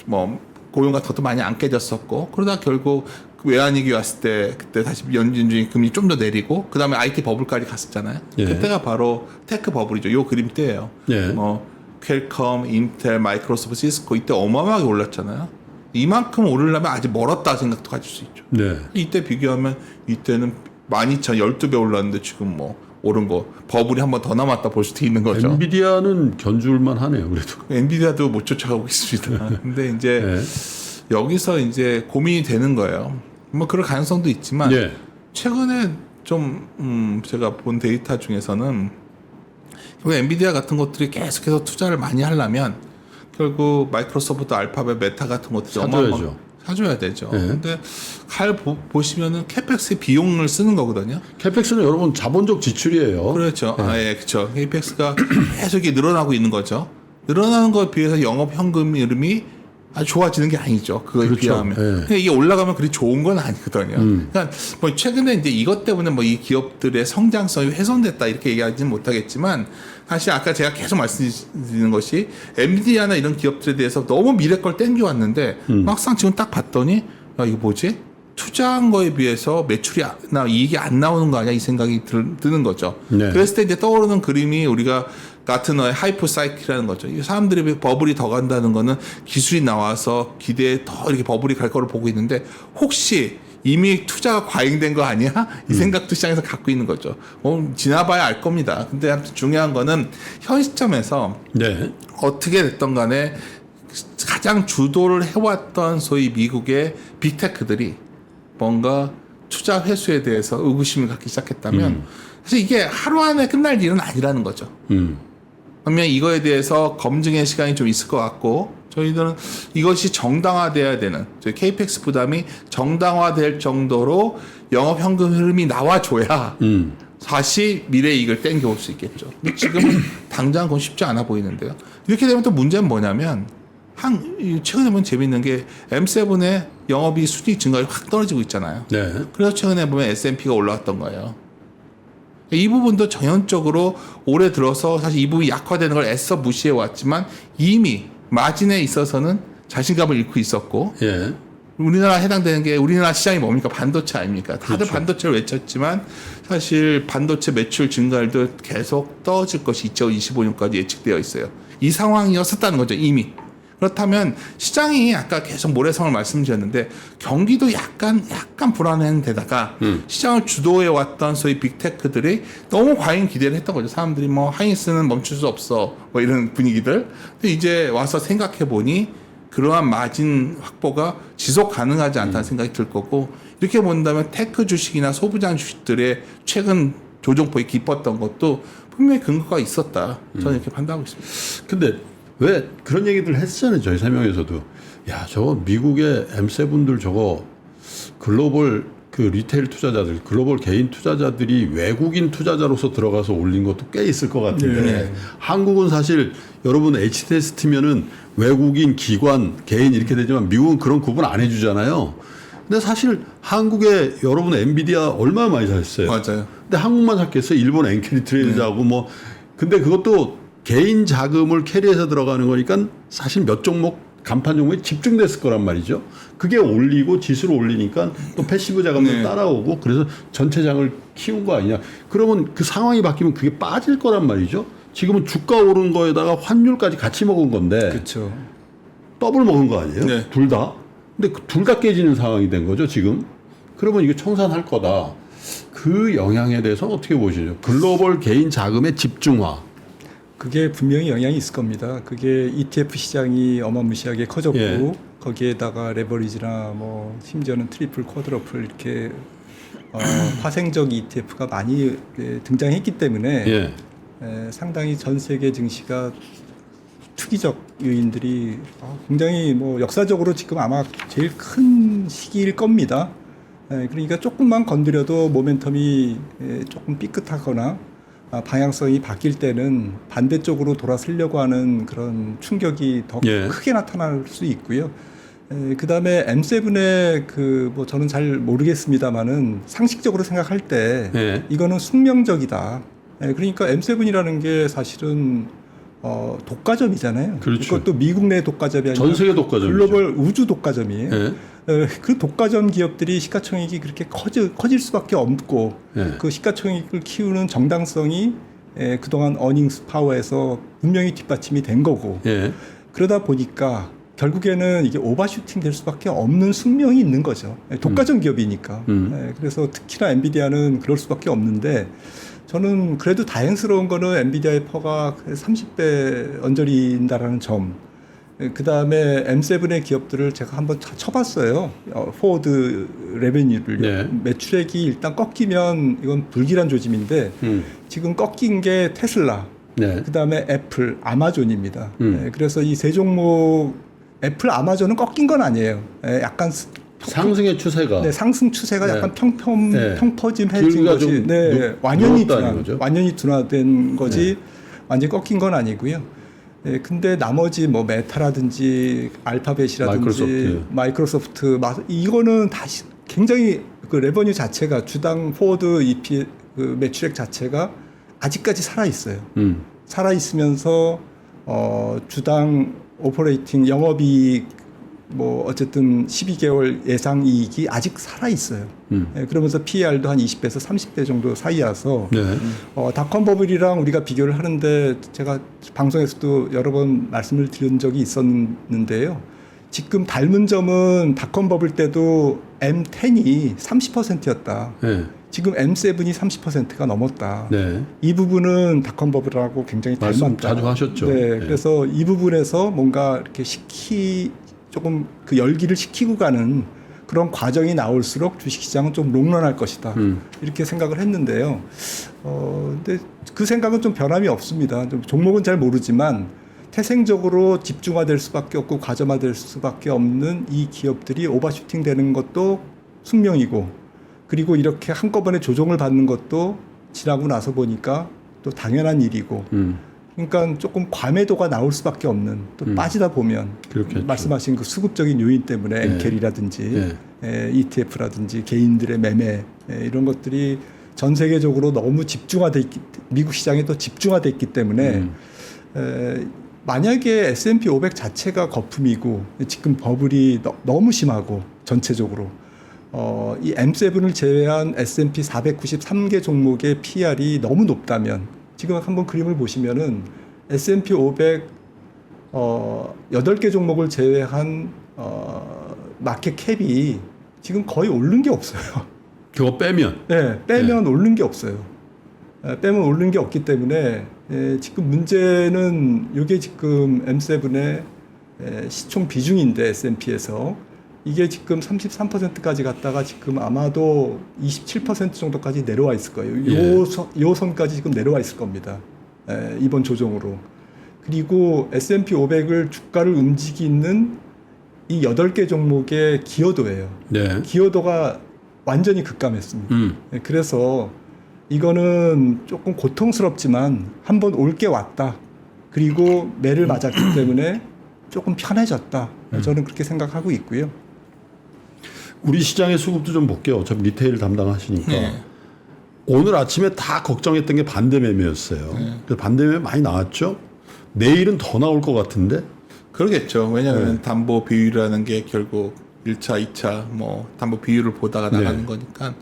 뭐 고용과 더도 많이 안 깨졌었고, 그러다 결국 외환위기 왔을 때 그때 다시 연준이 금리 좀 더 내리고 그 다음에 IT 버블까지 갔었잖아요. 예. 그때가 바로 테크 버블이죠. 요 그림대예요. 예. 뭐 퀄컴, 인텔, 마이크로소프트, 시스코 이때 어마어마하게 올랐잖아요. 이만큼 오르려면 아직 멀었다 생각도 가질 수 있죠. 네. 이때 비교하면 이때는 12,000, 12배 올랐는데 지금 뭐 오른 거 버블이 한 번 더 남았다 볼 수도 있는 거죠. 엔비디아는 견줄만 하네요. 그래도. 엔비디아도 못 쫓아가고 있습니다. 근데 이제 네. 여기서 이제 고민이 되는 거예요. 뭐 그럴 가능성도 있지만 네. 최근에 좀 제가 본 데이터 중에서는 결국 엔비디아 같은 것들이 계속해서 투자를 많이 하려면 결국 마이크로소프트, 알파벳, 메타 같은 것들이 사줘야죠. 사줘야 되죠. 네. 근데 보시면은 캐펙스의 비용을 쓰는 거거든요. 캐펙스는 여러분 자본적 지출이에요. 그렇죠. 예, 그렇죠. 캐펙스가 계속 이렇게 늘어나고 있는 거죠. 늘어나는 것에 비해서 영업 현금 흐름이 아주 좋아지는 게 아니죠. 그거에 그렇죠. 비하면. 예. 그러니까 이게 올라가면 그리 좋은 건 아니거든요. 그러니까 뭐 최근에 이제 이것 때문에 뭐 이 기업들의 성장성이 훼손됐다 이렇게 얘기하지는 못하겠지만 사실 아까 제가 계속 말씀드리는 것이 엔비디아나 이런 기업들에 대해서 너무 미래 걸 땡겨왔는데 막상 지금 딱 봤더니 야 이거 뭐지? 투자한 거에 비해서 매출이나 이익이 안 나오는 거 아니야? 이 생각이 드는 거죠. 네. 그랬을 때 이제 떠오르는 그림이 우리가 가트너의 하이퍼 사이클이라는 거죠. 이 사람들이 버블이 더 간다는 거는 기술이 나와서 기대에 더 이렇게 버블이 갈 거를 보고 있는데 혹시 이미 투자가 과잉된 거 아니야? 이 생각도 시장에서 갖고 있는 거죠. 지나봐야 알 겁니다. 근데 아무튼 중요한 거는 현 시점에서 네. 어떻게 됐던 간에 가장 주도를 해왔던 소위 미국의 빅테크들이 뭔가 투자 회수에 대해서 의구심을 갖기 시작했다면 사실 이게 하루 안에 끝날 일은 아니라는 거죠. 그러면 이거에 대해서 검증의 시간이 좀 있을 것 같고 저희들은 이것이 정당화돼야 되는 저희 KPX 부담이 정당화될 정도로 영업 현금 흐름이 나와줘야 다시 미래 이익을 땡겨올 수 있겠죠. 근데 지금은 당장 그건 쉽지 않아 보이는데요. 이렇게 되면 또 문제는 뭐냐면 최근에 보면 재밌는 게 M7의 영업이 순이익 증가율이 확 떨어지고 있잖아요. 네. 그래서 최근에 보면 S&P가 올라왔던 거예요. 이 부분도 전형적으로 올해 들어서 사실 이 부분이 약화되는 걸 애써 무시해 왔지만 이미 마진에 있어서는 자신감을 잃고 있었고 예. 우리나라 해당되는 게 우리나라 시장이 뭡니까? 반도체 아닙니까? 다들 그렇죠. 반도체를 외쳤지만 사실 반도체 매출 증가율도 계속 떨어질 것이 2025년까지 예측되어 있어요. 이 상황이었었다는 거죠, 이미. 그렇다면 시장이 아까 계속 모래성을 말씀드렸는데 경기도 약간 불안한 데다가 시장을 주도해 왔던 소위 빅테크들이 너무 과잉 기대를 했던 거죠. 사람들이 뭐 하이닉스는 멈출 수 없어 뭐 이런 분위기들. 근데 이제 와서 생각해 보니 그러한 마진 확보가 지속 가능하지 않다는 생각이 들 거고 이렇게 본다면 테크 주식이나 소부장 주식들의 최근 조정폭이 깊었던 것도 분명히 근거가 있었다. 저는 이렇게 판단하고 있습니다. 근데 왜 그런 얘기들 했잖아요. 저희 설명에서도. 야, 저거 미국의 M7들 저거 글로벌 그 리테일 투자자들, 글로벌 개인 투자자들이 외국인 투자자로서 들어가서 올린 것도 꽤 있을 것 같은데 네. 한국은 사실 여러분 HTST면은 외국인, 기관, 개인 이렇게 되지만 미국은 그런 구분 안 해주잖아요. 근데 사실 한국에 여러분 엔비디아 얼마나 많이 사셨어요. 맞아요. 근데 한국만 샀겠어요. 일본 엔캐리 트레이드하고 근데 그것도 개인 자금을 캐리해서 들어가는 거니까 사실 몇 종목 간판 종목에 집중됐을 거란 말이죠. 그게 올리고 지수를 올리니까 또 패시브 자금도 네. 따라오고 그래서 전체장을 키운 거 아니냐. 그러면 그 상황이 바뀌면 그게 빠질 거란 말이죠. 지금은 주가 오른 거에다가 환율까지 같이 먹은 건데 그렇죠. 더블 먹은 거 아니에요? 네. 둘 다. 근데 둘 다 깨지는 상황이 된 거죠, 지금. 그러면 이거 청산할 거다. 그 영향에 대해서 어떻게 보시죠? 글로벌 개인 자금의 집중화. 그게 분명히 영향이 있을 겁니다. 그게 ETF 시장이 어마무시하게 커졌고 예. 거기에다가 레버리지나 뭐 심지어는 트리플, 쿼드러플 이렇게 파생적 ETF가 많이 등장했기 때문에 예. 상당히 전 세계 증시가 투기적 요인들이 굉장히 뭐 역사적으로 지금 아마 제일 큰 시기일 겁니다. 그러니까 조금만 건드려도 모멘텀이 조금 삐끗하거나 방향성이 바뀔 때는 반대쪽으로 돌아서려고 하는 그런 충격이 더 예. 크게 나타날 수 있고요. 그 다음에 M7의 뭐 저는 잘 모르겠습니다만은 상식적으로 생각할 때 예. 이거는 숙명적이다. 그러니까 M7이라는 게 사실은 독과점이잖아요. 그렇죠. 그것도 미국 내 독과점이 아니라 전 세계 독과점이죠. 글로벌 우주 독과점이에요. 예. 그 독과점 기업들이 시가총액이 그렇게 커질 수밖에 없고 예. 그 시가총액을 키우는 정당성이 그동안 어닝스 파워에서 분명히 뒷받침이 된 거고 예. 그러다 보니까 결국에는 이게 오버슈팅 될 수밖에 없는 숙명이 있는 거죠. 독과점 기업이니까. 그래서 특히나 엔비디아는 그럴 수밖에 없는데 저는 그래도 다행스러운 거는 엔비디아의 퍼가 30배 언저리인다라는 점. 그 다음에 M7의 기업들을 제가 한번 쳐봤어요. 포워드 레베뉴를. 네. 매출액이 일단 꺾이면 이건 불길한 조짐인데 지금 꺾인 게 테슬라, 네. 그 다음에 애플, 아마존입니다. 그래서 이 세 종목, 애플, 아마존은 꺾인 건 아니에요. 약간 상승의 추세가. 네, 상승 추세가 네. 약간 네. 평퍼짐해진 길이가 거지. 좀 네, 완전히 늘었다는 거죠. 완전히 둔화된 거지. 네. 완전히 꺾인 건 아니고요. 근데 나머지 뭐 메타라든지 알파벳이라든지 마이크로소프트 이거는 다시 굉장히 그 레버뉴 자체가 주당 포워드 EP 그 매출액 자체가 아직까지 살아 있어요. 살아 있으면서 주당 오퍼레이팅 영업이익 뭐 어쨌든 12개월 예상 이익이 아직 살아 있어요. 그러면서 PER도 한 20배에서 30배 정도 사이라서 네. 닷컴 버블이랑 우리가 비교를 하는데 제가 방송에서도 여러 번 말씀을 드린 적이 있었는데요. 지금 닮은 점은 닷컴 버블 때도 M10이 30%였다. 네. 지금 M7이 30%가 넘었다. 네. 이 부분은 닷컴 버블하고 굉장히 말씀 닮았다. 자주 하셨죠. 네, 네. 그래서 이 부분에서 뭔가 이렇게 조금 그 열기를 식히고 가는 그런 과정이 나올수록 주식시장은 좀 롱런할 것이다. 이렇게 생각을 했는데요. 근데 그 생각은 좀 변함이 없습니다. 좀 종목은 잘 모르지만 태생적으로 집중화될 수밖에 없고 과점화될 수밖에 없는 이 기업들이 오버슈팅 되는 것도 숙명이고 그리고 이렇게 한꺼번에 조정을 받는 것도 지나고 나서 보니까 또 당연한 일이고 그러니까 조금 과매도가 나올 수밖에 없는 또 빠지다 보면 그렇겠죠. 말씀하신 그 수급적인 요인 때문에 네. 엔켈이라든지 ETF라든지 개인들의 매매 이런 것들이 전 세계적으로 너무 집중화돼 있기 미국 시장에 또 집중화돼 있기 때문에 만약에 S&P 500 자체가 거품이고 지금 버블이 너무 심하고 전체적으로 이 M7을 제외한 S&P 493개 종목의 PR이 너무 높다면 지금 한번 그림을 보시면은 S&P 500 8개 종목을 제외한 마켓 캡이 지금 거의 오른 게 없어요. 그거 빼면. 네, 빼면 오른 게 없어요. 빼면 오른 게 없기 때문에 지금 문제는 이게 지금 M7의 시총 비중인데 S&P에서 이게 지금 33%까지 갔다가 지금 아마도 27% 정도까지 내려와 있을 거예요. 요 선까지 지금 내려와 있을 겁니다. 이번 조정으로. 그리고 S&P 500을 주가를 움직이는 이 8개 종목의 기여도예요. 네. 기여도가 완전히 급감했습니다. 그래서 이거는 조금 고통스럽지만 한번 올 게 왔다. 그리고 매를 맞았기 때문에 조금 편해졌다. 저는 그렇게 생각하고 있고요. 우리 시장의 수급도 좀 볼게요. 어차피 리테일 담당하시니까. 네. 오늘 아침에 다 걱정했던 게 반대 매매였어요. 그래서 반대 매매 많이 나왔죠. 내일은 더 나올 것 같은데 그러겠죠. 왜냐하면 담보 비율이라는 게 결국 1차, 2차 뭐 담보 비율을 보다가 나가는 거니까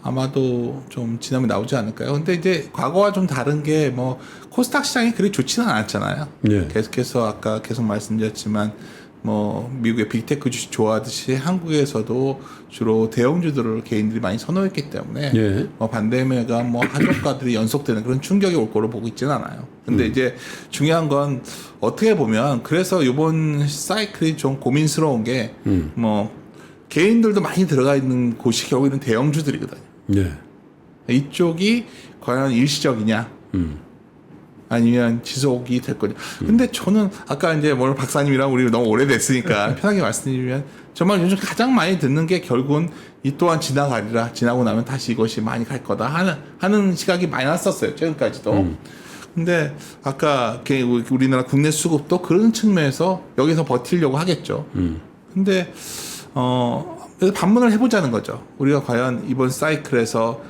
아마도 좀 지나면 나오지 않을까요? 근데 이제 과거와 좀 다른 게 뭐 코스닥 시장이 그리 좋지는 않았잖아요. 네. 계속해서 아까 계속 말씀드렸지만 뭐 미국의 빅테크 주식 좋아하듯이 한국에서도 주로 대형주들을 개인들이 많이 선호했기 때문에 예. 뭐 반대매가 뭐 하저가들이 연속되는 그런 충격이 올 거로 보고 있지는 않아요. 근데 이제 중요한 건 어떻게 보면 그래서 이번 사이클이 좀 고민스러운 게 뭐 개인들도 많이 들어가 있는 곳이 결국에는 대형주들이거든요. 예. 이쪽이 과연 일시적이냐 아니면 지속이 될 거냐. 근데 저는 아까 이제 오늘 박사님이랑 우리 너무 오래됐으니까 편하게 말씀드리면 정말 요즘 가장 많이 듣는 게 결국은 이 또한 지나가리라, 지나고 나면 다시 이것이 많이 갈 거다 하는 시각이 많이 났었어요, 최근까지도. 근데 아까 우리나라 국내 수급도 그런 측면에서 여기서 버티려고 하겠죠. 근데 그래서 반문을 해보자는 거죠. 우리가 과연 이번 사이클에서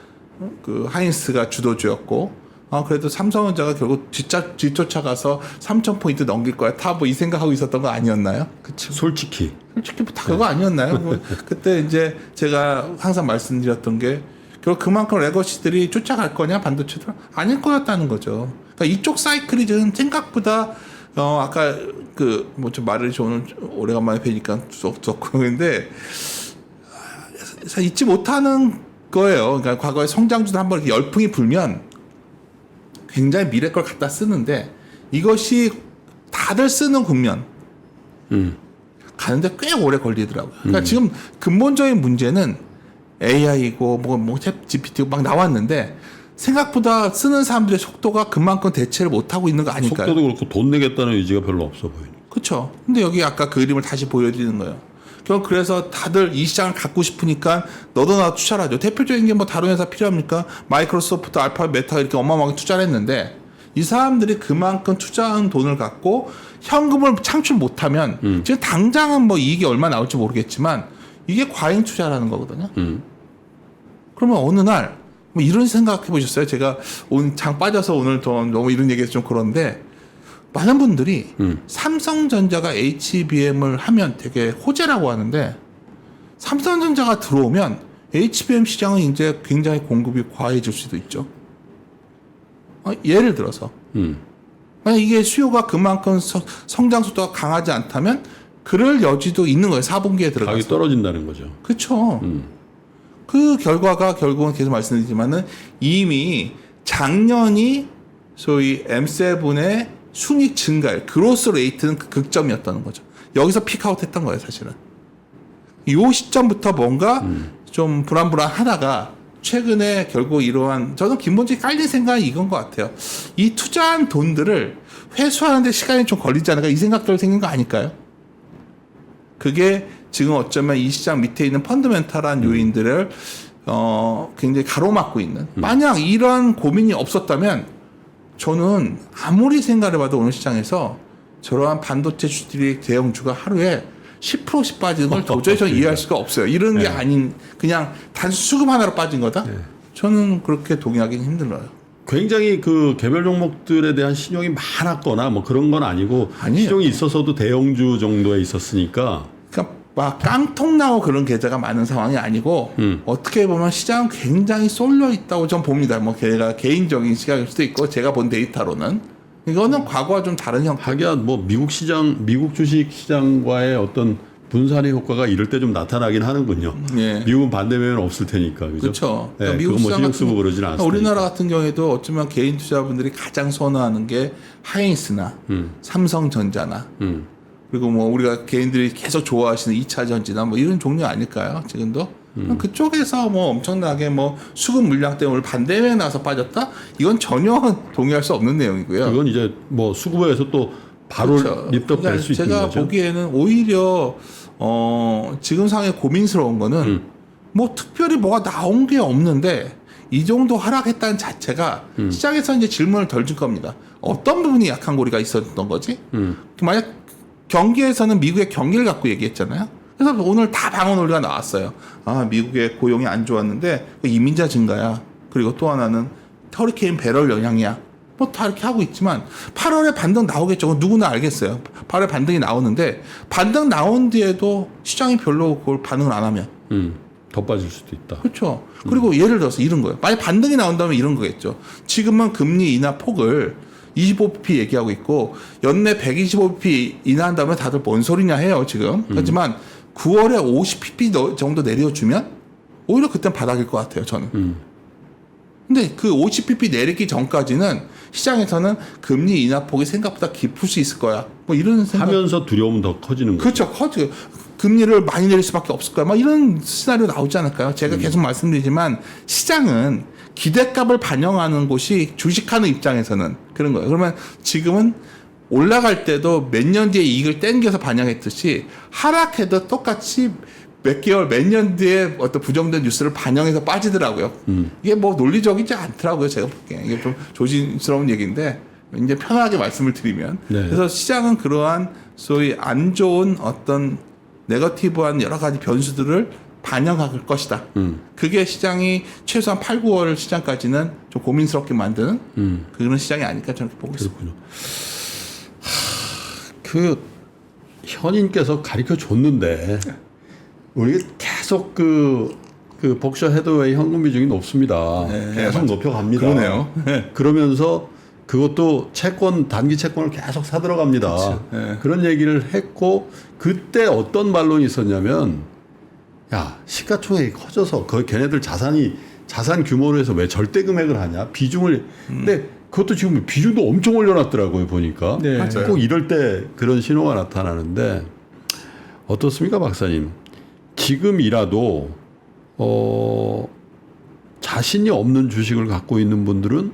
그 하이닉스가 주도주였고 그래도 삼성전자가 결국 뒤쫓아가서 3,000포인트 넘길 거야. 다 뭐 이 생각하고 있었던 거 아니었나요? 그쵸. 솔직히 뭐 다 그거 아니었나요? 뭐 그때 이제 제가 항상 말씀드렸던 게 결국 그만큼 레거시들이 쫓아갈 거냐 반도체들 아닐 거였다는 거죠. 그러니까 이쪽 사이클이 좀 생각보다 아까 그 뭐 좀 말을 오늘 오래간만에 뵈니까 썩고 그런데 잊지 못하는 거예요. 그러니까 과거에 성장주도 한번 이렇게 열풍이 불면 굉장히 미래 걸 갖다 쓰는데 이것이 다들 쓰는 국면 가는데 꽤 오래 걸리더라고요. 그러니까 지금 근본적인 문제는 AI고 뭐 ChatGPT고 막 나왔는데 생각보다 쓰는 사람들의 속도가 그만큼 대체를 못 하고 있는 거 아닐까요? 속도도 그렇고 돈 내겠다는 의지가 별로 없어 보이니까. 그렇죠. 근데 여기 아까 그 그림을 다시 보여드리는 거예요. 결국 그래서 다들 이 시장을 갖고 싶으니까 너도 나도 투자를 하죠. 대표적인 게 뭐 다른 회사 필요합니까? 마이크로소프트, 알파, 메타 이렇게 어마어마하게 투자를 했는데 이 사람들이 그만큼 투자한 돈을 갖고 현금을 창출 못하면 지금 당장은 뭐 이익이 얼마 나올지 모르겠지만 이게 과잉 투자라는 거거든요. 그러면 어느 날 뭐 이런 생각 해보셨어요? 제가 오늘 장 빠져서 오늘 너무 이런 얘기해서 좀 그런데 많은 분들이 삼성전자가 HBM을 하면 되게 호재라고 하는데 삼성전자가 들어오면 HBM 시장은 이제 굉장히 공급이 과해질 수도 있죠. 예를 들어서 만약 이게 수요가 그만큼 성장 속도가 강하지 않다면 그럴 여지도 있는 거예요. 4분기에 들어가서. 가격이 떨어진다는 거죠. 그렇죠. 그 결과가 결국은 계속 말씀드리지만은 이미 작년이 소위 M7의 순익 증가율, 그로스 레이트는 그 극점이었다는 거죠. 여기서 피크아웃 했던 거예요, 사실은. 이 시점부터 뭔가 좀 불안불안하다가 최근에 결국 이러한 저는 기본적인 깔린 생각이 이건 것 같아요. 이 투자한 돈들을 회수하는데 시간이 좀 걸리지 않을까 이 생각들 생긴 거 아닐까요? 그게 지금 어쩌면 이 시장 밑에 있는 펀더멘탈한 요인들을 굉장히 가로막고 있는. 만약 이런 고민이 없었다면 저는 아무리 생각해봐도 오늘 시장에서 저러한 반도체 주들이 대형주가 하루에 10%씩 빠지는 걸 도저히 저는 이해할 수가 없어요. 이런 게 아닌 그냥 단순 수급 하나로 빠진 거다? 저는 그렇게 동의하기는 힘들어요. 굉장히 그 개별 종목들에 대한 신용이 많았거나 뭐 그런 건 아니고 아니에요. 신용이 있어서도 대형주 정도에 있었으니까 그러니까 막 깡통 나고 그런 계좌가 많은 상황이 아니고 어떻게 보면 시장은 굉장히 쏠려 있다고 전 봅니다. 뭐 걔가 개인적인 시각일 수도 있고 제가 본 데이터로는 이거는 과거와 좀 다른 형태. 하기야 뭐 미국 주식 시장과의 어떤 분산의 효과가 이럴 때 좀 나타나긴 하는군요. 예. 미국은 반대면은 없을 테니까 그죠? 그렇죠. 네, 그거 뭐 신경 쓰고 그러진 않습니다. 우리나라 같은 경우에도 어쩌면 개인 투자분들이 가장 선호하는 게 하이닉스나 삼성전자나 그리고 뭐 우리가 개인들이 계속 좋아하시는 2차 전지나 뭐 이런 종류 아닐까요? 지금도 그쪽에서 뭐 엄청나게 뭐 수급 물량 때문에 반대면에 나서 빠졌다? 이건 전혀 동의할 수 없는 내용이고요. 이건 이제 뭐 수급에서 또 바로 그렇죠. 립덕될 수 있는 제가 거죠. 보기에는 오히려 지금 상황에 고민스러운 거는 뭐 특별히 뭐가 나온 게 없는데 이 정도 하락했다는 자체가 시장에서 이제 질문을 덜 줄 겁니다. 어떤 부분이 약한 고리가 있었던 거지? 만약 경기에서는 미국의 경기를 갖고 얘기했잖아요. 그래서 오늘 다 방어 논리가 나왔어요. 아, 미국의 고용이 안 좋았는데 이민자 증가야. 그리고 또 하나는 허리케인 배럴 영향이야. 뭐 다 이렇게 하고 있지만 8월에 반등 나오겠죠. 그건 누구나 알겠어요. 8월에 반등이 나오는데 반등 나온 뒤에도 시장이 별로 그걸 반응을 안 하면 더 빠질 수도 있다. 그렇죠. 그리고 예를 들어서 이런 거예요. 만약 반등이 나온다면 이런 거겠죠. 지금은 금리 인하 폭을 25bp 얘기하고 있고 연내 125bp 인하한다면 다들 뭔 소리냐 해요 지금. 하지만 9월에 50bp 정도 내려주면 오히려 그땐 바닥일 것 같아요 저는. 근데 그 50bp 내리기 전까지는 시장에서는 금리 인하 폭이 생각보다 깊을 수 있을 거야. 뭐 이런 생각. 하면서 두려움은 더 커지는 거죠. 그렇죠. 커지. 금리를 많이 내릴 수밖에 없을 거야. 막 이런 시나리오 나오지 않을까요? 제가 계속 말씀드리지만 시장은 기대값을 반영하는 곳이 주식하는 입장에서는 그런 거예요. 그러면 지금은 올라갈 때도 몇 년 뒤에 이익을 땡겨서 반영했듯이 하락해도 똑같이 몇 개월, 몇 년 뒤에 어떤 부정된 뉴스를 반영해서 빠지더라고요. 이게 뭐 논리적이지 않더라고요. 제가 보기엔. 이게 좀 조심스러운 얘기인데 이제 편하게 말씀을 드리면. 네. 그래서 시장은 그러한 소위 안 좋은 어떤 네거티브한 여러 가지 변수들을 반영할 것이다. 그게 시장이 최소한 8, 9월 시장까지는 좀 고민스럽게 만드는 그런 시장이 아닐까 저는 보고 있습니다. 그렇군요. 그 현인께서 가르쳐 줬는데 우리가 계속 그 벅셔 헤드웨이 현금 비중이 높습니다. 계속 높여갑니다. 그러네요. 그러면서 그것도 채권 단기 채권을 계속 사들어갑니다. 그런 얘기를 했고 그때 어떤 반론이 있었냐면 야 시가총액이 커져서 걔네들 자산 규모로 해서 왜 절대 금액을 하냐 비중을 근데 그것도 지금 비중도 엄청 올려놨더라고요 보니까. 네. 맞아요. 꼭 이럴 때 그런 신호가 나타나는데 어떻습니까 박사님? 지금이라도 자신이 없는 주식을 갖고 있는 분들은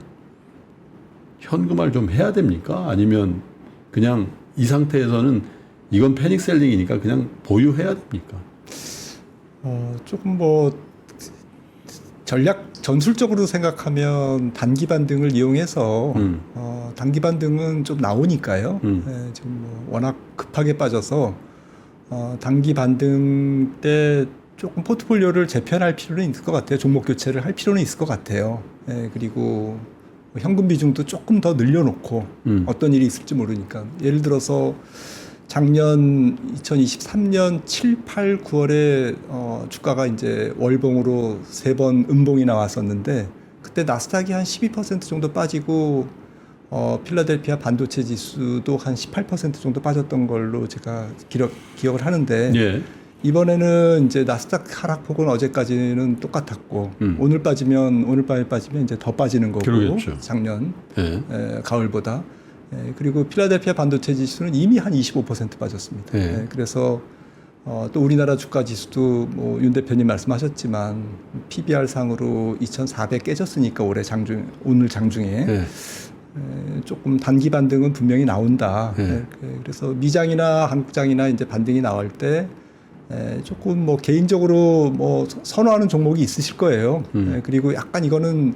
현금화를 좀 해야 됩니까? 아니면 그냥 이 상태에서는 이건 패닉 셀링이니까 그냥 보유해야 됩니까? 조금 뭐 전술적으로 생각하면 단기 반등을 이용해서 단기 반등은 좀 나오니까요. 예, 지금 뭐 워낙 급하게 빠져서 단기 반등 때 조금 포트폴리오를 재편할 필요는 있을 것 같아요. 종목 교체를 할 필요는 있을 것 같아요. 예, 그리고 현금 비중도 조금 더 늘려놓고 어떤 일이 있을지 모르니까 예를 들어서 작년 2023년 7, 8, 9월에 주가가 이제 월봉으로 3번 음봉이 나왔었는데 그때 나스닥이 한 12% 정도 빠지고 필라델피아 반도체 지수도 한 18% 정도 빠졌던 걸로 제가 기억을 하는데 예. 이번에는 이제 나스닥 하락폭은 어제까지는 똑같았고 오늘 밤에 빠지면 이제 더 빠지는 거고 그러겠죠. 작년 예. 가을보다 그리고 필라델피아 반도체 지수는 이미 한 25% 빠졌습니다. 네. 그래서 또 우리나라 주가 지수도 뭐 윤 대표님 말씀하셨지만 PBR 상으로 2,400 깨졌으니까 오늘 장중에 네. 조금 단기 반등은 분명히 나온다. 네. 그래서 미장이나 한국장이나 이제 반등이 나올 때 조금 뭐 개인적으로 뭐 선호하는 종목이 있으실 거예요. 그리고 약간 이거는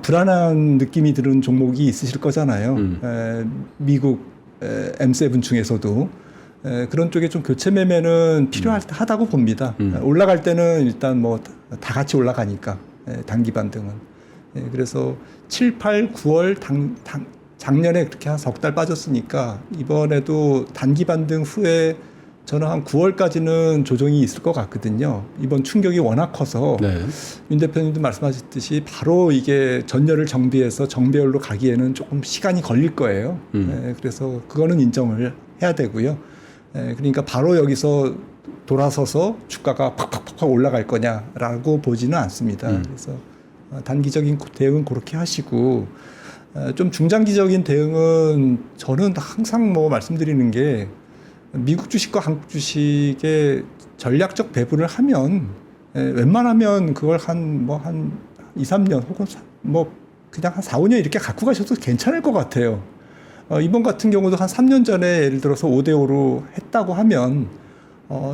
불안한 느낌이 드는 종목이 있으실 거잖아요. 미국 M7 중에서도 그런 쪽에 좀 교체 매매는 필요하다고 봅니다. 올라갈 때는 일단 뭐 다 같이 올라가니까 단기 반등은. 그래서 7, 8, 9월 작년에 그렇게 한 석 달 빠졌으니까 이번에도 단기 반등 후에 저는 한 9월까지는 조정이 있을 것 같거든요. 이번 충격이 워낙 커서 네. 윤 대표님도 말씀하셨듯이 바로 이게 전열을 정비해서 정배열로 가기에는 조금 시간이 걸릴 거예요. 그래서 그거는 인정을 해야 되고요. 그러니까 바로 여기서 돌아서서 주가가 팍팍팍 올라갈 거냐라고 보지는 않습니다. 그래서 단기적인 대응은 그렇게 하시고 좀 중장기적인 대응은 저는 항상 뭐 말씀드리는 게 미국 주식과 한국 주식의 전략적 배분을 하면 웬만하면 그걸 한 2, 3년 혹은 뭐 그냥 한 4, 5년 이렇게 갖고 가셔도 괜찮을 것 같아요. 이번 같은 경우도 한 3년 전에 예를 들어서 5대5로 했다고 하면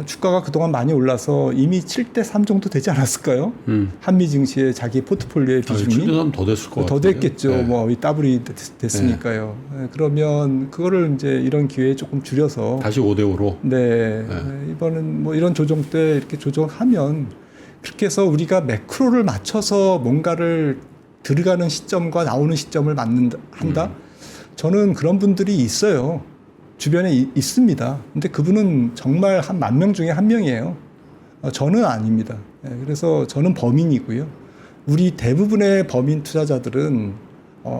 주가가 그동안 많이 올라서 이미 7대 3 정도 되지 않았을까요? 한미 증시의 자기 포트폴리오의 비중이 7대 3 더 됐을 것 같아요. 더 됐겠죠. 네. 뭐 더블이 됐으니까요. 그러면 그거를 이제 이런 기회에 조금 줄여서 다시 5대5로. 네. 이번은 뭐 이런 조정 때 이렇게 조정하면 그렇게 해서 우리가 매크로를 맞춰서 뭔가를 들어가는 시점과 나오는 시점을 한다. 저는 그런 분들이 있어요. 주변에 있습니다. 근데 그분은 정말 한 10,000명 중에 한 명이에요. 저는 아닙니다. 그래서 저는 범인이고요. 우리 대부분의 범인 투자자들은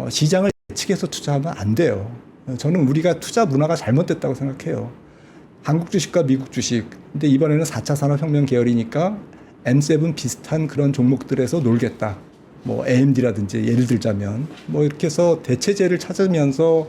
시장을 예측해서 투자하면 안 돼요. 저는 우리가 투자 문화가 잘못됐다고 생각해요. 한국 주식과 미국 주식. 근데 이번에는 4차 산업혁명 계열이니까 M7 비슷한 그런 종목들에서 놀겠다. 뭐 AMD라든지 예를 들자면 뭐 이렇게 해서 대체제를 찾으면서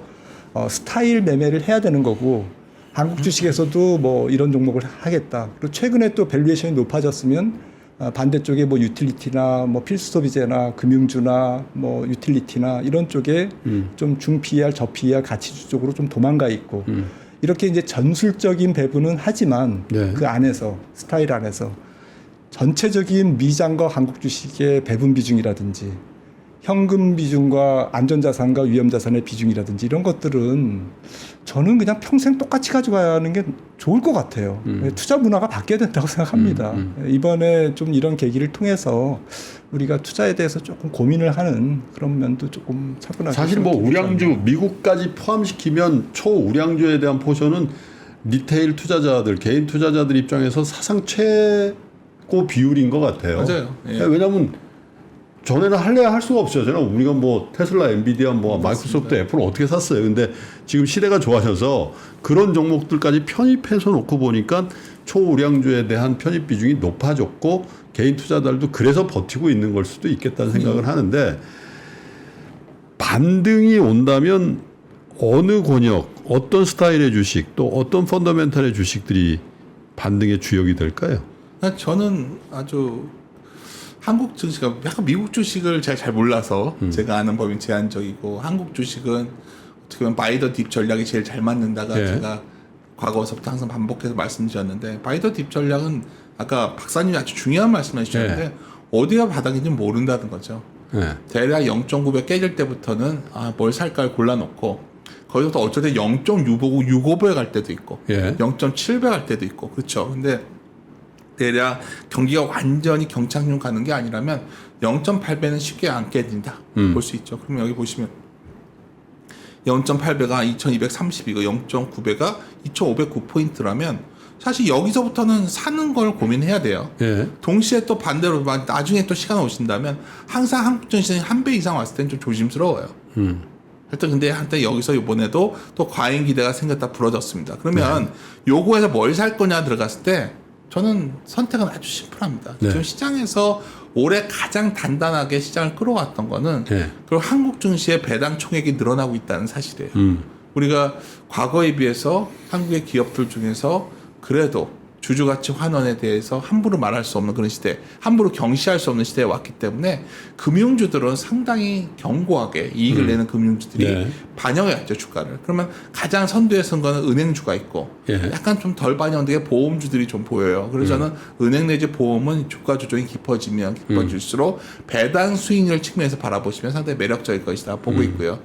스타일 매매를 해야 되는 거고 한국 주식에서도 뭐 이런 종목을 하겠다. 그리고 최근에 또 밸류에이션이 높아졌으면 반대쪽에 뭐 유틸리티나 뭐 필수 소비재나 금융주나 뭐 유틸리티나 이런 쪽에 좀 중 PER, 저 PER 가치주 쪽으로 좀 도망가 있고 이렇게 이제 전술적인 배분은 하지만 네. 그 안에서 스타일 안에서 전체적인 미장과 한국 주식의 배분 비중이라든지 현금 비중과 안전자산과 위험자산의 비중이라든지 이런 것들은 저는 그냥 평생 똑같이 가져가야 하는 게 좋을 것 같아요. 투자 문화가 바뀌어야 된다고 생각합니다. 이번에 좀 이런 계기를 통해서 우리가 투자에 대해서 조금 고민을 하는 그런 면도 조금 차분하게 사실 뭐 우량주 미국까지 포함시키면 초우량주에 대한 포션은 리테일 투자자들, 개인 투자자들 입장에서 사상 최고 비율인 것 같아요. 맞아요. 예. 왜냐하면 전에는 할래야 할 수가 없어요. 저는 우리가 뭐 테슬라, 엔비디아, 뭐 마이크로소프트, 애플 어떻게 샀어요. 근데 지금 시대가 좋아져서 그런 종목들까지 편입해서 놓고 보니까 초우량주에 대한 편입 비중이 높아졌고 개인 투자자들도 그래서 버티고 있는 걸 수도 있겠다는 생각을 하는데 반등이 온다면 어느 권역, 어떤 스타일의 주식 또 어떤 펀더멘탈의 주식들이 반등의 주역이 될까요? 저는 아주 한국 주식은 약간 미국 주식을 잘 몰라서 제가 아는 법인 제한적이고 한국 주식은 어떻게 보면 바이 더 딥 전략이 제일 잘 맞는다가 네. 제가 과거서부터 항상 반복해서 말씀드렸는데 바이 더 딥 전략은 아까 박사님이 아주 중요한 말씀을 해주셨는데 네. 어디가 바닥인지 모른다는 거죠. 네. 대략 0.9배 깨질 때부터는 뭘 살까를 골라놓고 거기서부터 어쩔 때 0.65배 갈 때도 있고 예. 0.7배 갈 때도 있고 그렇죠. 근데 대략 경기가 완전히 경착륙 가는 게 아니라면 0.8배는 쉽게 안 깨진다 볼 수 있죠. 그럼 여기 보시면 0.8배가 2230이고 0.9배가 2509포인트라면 사실 여기서부터는 사는 걸 고민해야 돼요. 예. 동시에 또 반대로 나중에 또 시간 오신다면 항상 한국 증시는 한 배 이상 왔을 때는 좀 조심스러워요. 하여튼 근데 한때 여기서 이번에도 또 과잉 기대가 생겼다 부러졌습니다. 그러면 요거에서 뭘 살 거냐 들어갔을 때 저는 선택은 아주 심플합니다. 네. 지금 시장에서 올해 가장 단단하게 시장을 끌어왔던 거는 네. 그리고 한국 증시의 배당 총액이 늘어나고 있다는 사실이에요. 우리가 과거에 비해서 한국의 기업들 중에서 그래도 주주가치 환원에 대해서 함부로 말할 수 없는 그런 시대, 함부로 경시할 수 없는 시대에 왔기 때문에 금융주들은 상당히 견고하게 이익을 내는 금융주들이 네. 반영해왔죠, 주가를. 그러면 가장 선두에 선 거는 은행주가 있고 예. 약간 좀 덜 반영되게 보험주들이 좀 보여요. 그래서 저는 은행 내지 보험은 주가 조정이 깊어지면 깊어질수록 배당 수익률 측면에서 바라보시면 상당히 매력적일 것이다 보고 있고요.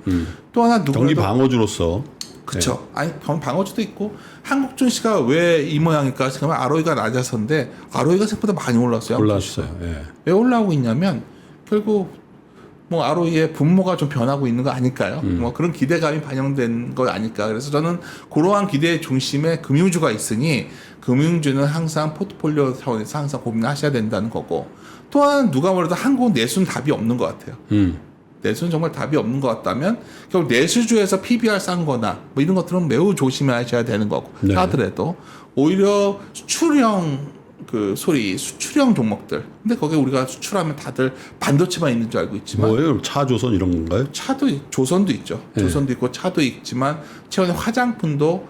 또 하나 경기 누구라도 방어주로서 그렇죠. 아니 방어주도 있고 한국 증시가 왜 이 모양일까 생각하면 ROE가 낮아서인데 ROE가 생각보다 많이 올랐어요. 올랐어요. 예. 왜 올라오고 있냐면 결국 뭐 ROE의 분모가 좀 변하고 있는 거 아닐까요? 뭐 그런 기대감이 반영된 거 아닐까. 그래서 저는 그러한 기대의 중심에 금융주가 있으니 금융주는 항상 포트폴리오 차원에서 항상 고민하셔야 된다는 거고 또 하나는 누가 뭐래도 한국은 내수는 답이 없는 것 같아요. 내수는 정말 답이 없는 것 같다면 결국 내수주에서 PBR 싼 거나 뭐 이런 것들은 매우 조심하셔야 되는 거고 네. 하더라도 오히려 수출형 수출형 종목들 근데 거기에 우리가 수출하면 다들 반도체만 있는 줄 알고 있지만 뭐예요? 차조선 이런 건가요? 조선도 있죠. 네. 조선도 있고 차도 있지만 최근에 화장품도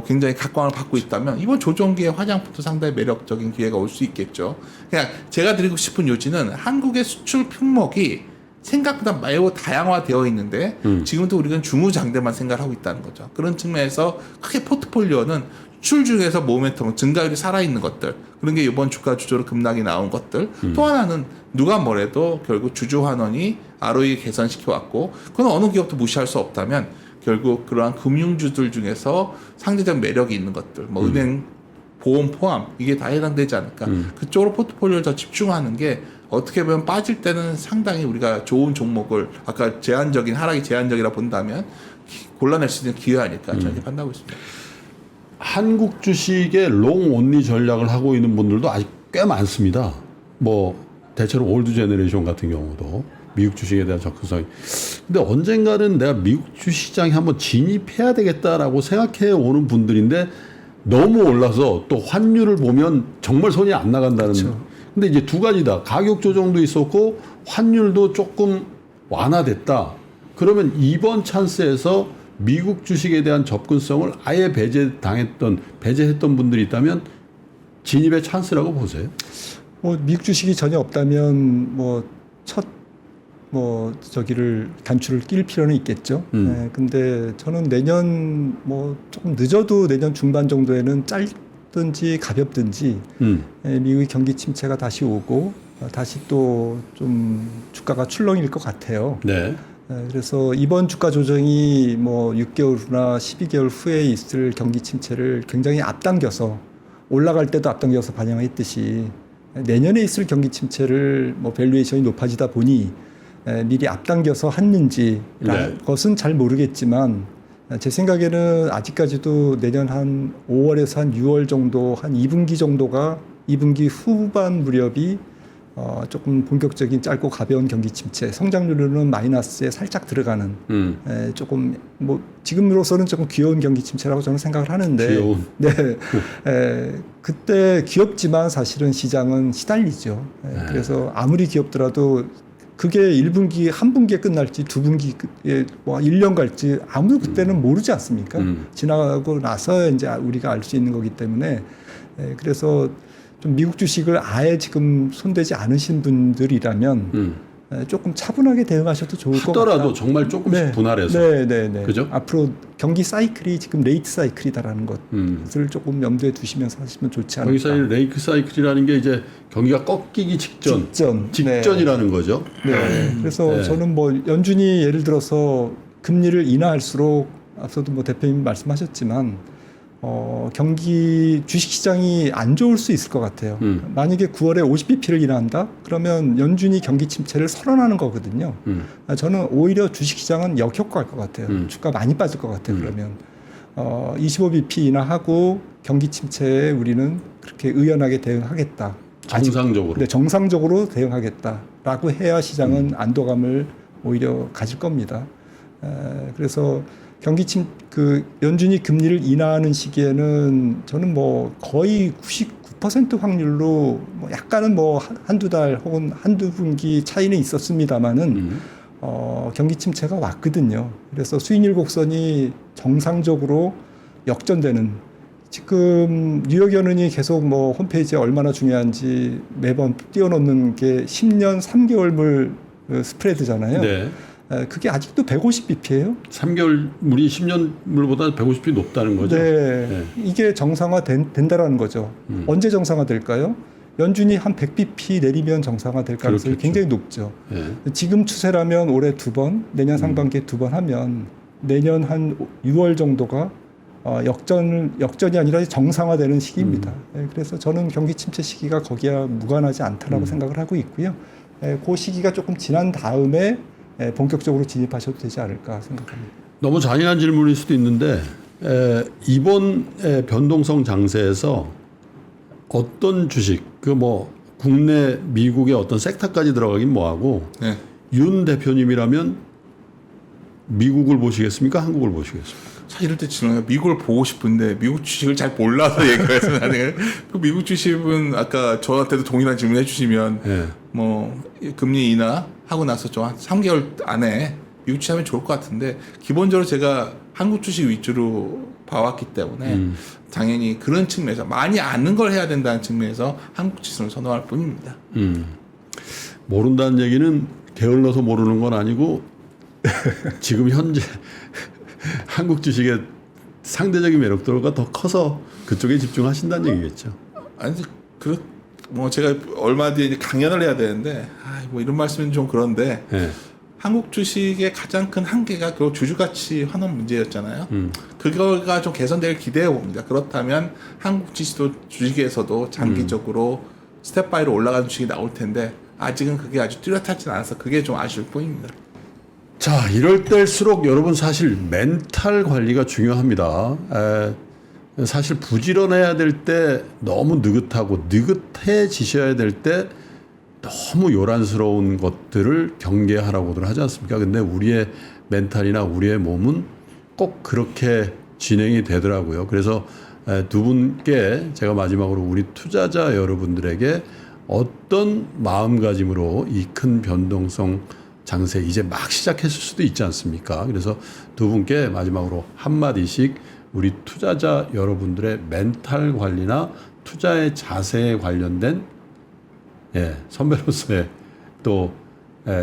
굉장히 각광을 받고 있다면 이번 조정기에 화장품도 상당히 매력적인 기회가 올 수 있겠죠. 그냥 제가 드리고 싶은 요지는 한국의 수출 품목이 생각보다 매우 다양화되어 있는데 지금도 우리는 중후장대만 생각을 하고 있다는 거죠. 그런 측면에서 크게 포트폴리오는 수출 중에서 모멘텀 증가율이 살아있는 것들 그런 게 이번 주가 주조로 급락이 나온 것들 또 하나는 누가 뭐래도 결국 주주 환원이 ROE 개선시켜 왔고 그건 어느 기업도 무시할 수 없다면 결국 그러한 금융주들 중에서 상대적 매력이 있는 것들 뭐 은행 보험 포함 이게 다 해당되지 않을까 그쪽으로 포트폴리오를 더 집중하는 게 어떻게 보면 빠질 때는 상당히 우리가 좋은 종목을 아까 하락이 제한적이라 본다면 골라낼 수 있는 기회 아닐까 저는 판단하고 있습니다. 한국 주식의 롱 온리 전략을 하고 있는 분들도 아직 꽤 많습니다. 뭐 대체로 올드 제너레이션 같은 경우도 미국 주식에 대한 접근성이. 근데 언젠가는 내가 미국 주시장에 한번 진입해야 되겠다라고 생각해 오는 분들인데 너무 올라서 또 환율을 보면 정말 손이 안 나간다는. 그렇죠. 근데 이제 두 가지다. 가격 조정도 있었고 환율도 조금 완화됐다. 그러면 이번 찬스에서 미국 주식에 대한 접근성을 아예 배제했던 분들이 있다면 진입의 찬스라고 보세요? 뭐 미국 주식이 전혀 없다면 저기를 단추를 낄 필요는 있겠죠. 네, 근데 저는 내년 조금 늦어도 내년 중반 정도에는 짧든지 가볍든지 미국의 경기 침체가 다시 오고 다시 또 좀 주가가 출렁일 것 같아요. 네. 그래서 이번 주가 조정이 6개월 후나 12개월 후에 있을 경기 침체를 굉장히 앞당겨서 올라갈 때도 앞당겨서 반영했듯이 내년에 있을 경기 침체를 밸류에이션이 높아지다 보니 미리 앞당겨서 했는지 그것은 잘 모르겠지만 제 생각에는 아직까지도 내년 한 5월에서 한 6월 정도 한 2분기 정도가 2분기 후반 무렵이 조금 본격적인 짧고 가벼운 경기 침체, 성장률로는 마이너스에 살짝 들어가는 조금 지금으로서는 조금 귀여운 경기 침체라고 저는 생각을 하는데, 귀여운. 네, 그때 귀엽지만 사실은 시장은 시달리죠. 그래서 아무리 귀엽더라도 그게 1분기, 한 분기에 끝날지 2분기에 1년 갈지 아무도 그때는 모르지 않습니까? 지나가고 나서 이제 우리가 알 수 있는 거기 때문에 그래서 좀 미국 주식을 아예 지금 손대지 않으신 분들이라면 조금 차분하게 대응하셔도 좋을 것 같아요. 하더라도 정말 조금씩 분할해서. 네. 그죠? 앞으로 경기 사이클이 지금 레이트 사이클이다라는 것을 조금 염두에 두시면서 하시면 좋지 않을까. 경기 사이클, 레이크 사이클이라는 게 이제 경기가 꺾이기 직전이라는 거죠. 네. 그래서 저는 연준이 예를 들어서 금리를 인하할수록 앞서도 대표님 말씀하셨지만 경기 주식시장이 안 좋을 수 있을 것 같아요. 만약에 9월에 50bp를 인하한다? 그러면 연준이 경기 침체를 선언하는 거거든요. 저는 오히려 주식시장은 역효과일 것 같아요. 주가 많이 빠질 것 같아요. 그러면 25bp 인하하고 경기 침체에 우리는 그렇게 의연하게 대응하겠다. 정상적으로. 네, 정상적으로 대응하겠다라고 해야 시장은 안도감을 오히려 가질 겁니다. 그래서 연준이 금리를 인하하는 시기에는 저는 거의 99% 확률로 약간은 한두 달 혹은 한두 분기 차이는 있었습니다만은 경기 침체가 왔거든요. 그래서 수익률 곡선이 정상적으로 역전되는 지금 뉴욕 연은이 계속 홈페이지에 얼마나 중요한지 매번 띄워놓는 게 10년 3개월물 스프레드잖아요. 네. 그게 아직도 150bp예요. 3개월 물이 10년 물보다 150bp 높다는 거죠. 네. 이게 정상화된다라는 거죠. 언제 정상화될까요? 연준이 한 100bp 내리면 정상화될 가능성이 굉장히 높죠. 네. 지금 추세라면 올해 2번, 내년 상반기에 2번 하면 내년 한 6월 정도가 역전이 아니라 정상화되는 시기입니다. 그래서 저는 경기 침체 시기가 거기야 무관하지 않다라고 생각을 하고 있고요. 그 시기가 조금 지난 다음에 본격적으로 진입하셔도 되지 않을까 생각합니다. 너무 잔인한 질문일 수도 있는데 이번 변동성 장세에서 어떤 주식, 국내 미국의 어떤 섹터까지 들어가긴 뭐하고 윤 대표님이라면 미국을 보시겠습니까? 한국을 보시겠습니까? 사실 이럴 때 저는 미국을 보고 싶은데 미국 주식을 잘 몰라서 얘기해서 나는 미국 주식은 아까 저한테도 동일한 질문 해주시면 금리 인하 하고 나서 좀 한 3개월 안에 미국 주식 하면 좋을 것 같은데 기본적으로 제가 한국 주식 위주로 봐왔기 때문에 당연히 그런 측면에서 많이 아는 걸 해야 된다는 측면에서 한국 주식을 선호할 뿐입니다. 모른다는 얘기는 게을러서 모르는 건 아니고 지금 현재 한국 주식의 상대적인 매력도가 더 커서 그쪽에 집중하신다는 얘기겠죠. 아니 제가 얼마 뒤에 이제 강연을 해야 되는데 이런 말씀은 좀 그런데 한국 주식의 가장 큰 한계가 그 주주가치 환원 문제였잖아요. 그거가 좀 개선될 기대해 봅니다. 그렇다면 한국 주식에서도 장기적으로 스텝 바이로 올라가는 주식이 나올 텐데 아직은 그게 아주 뚜렷하진 않아서 그게 좀 아쉬울 뿐입니다. 자, 이럴 때일수록 여러분 사실 멘탈 관리가 중요합니다. 사실 부지런해야 될 때 너무 느긋하고 느긋해지셔야 될 때 너무 요란스러운 것들을 경계하라고들 하지 않습니까? 근데 우리의 멘탈이나 우리의 몸은 꼭 그렇게 진행이 되더라고요. 그래서 두 분께 제가 마지막으로 우리 투자자 여러분들에게 어떤 마음가짐으로 이 큰 변동성 장세 이제 막 시작했을 수도 있지 않습니까? 그래서 두 분께 마지막으로 한마디씩 우리 투자자 여러분들의 멘탈 관리나 투자의 자세에 관련된 선배로서의 또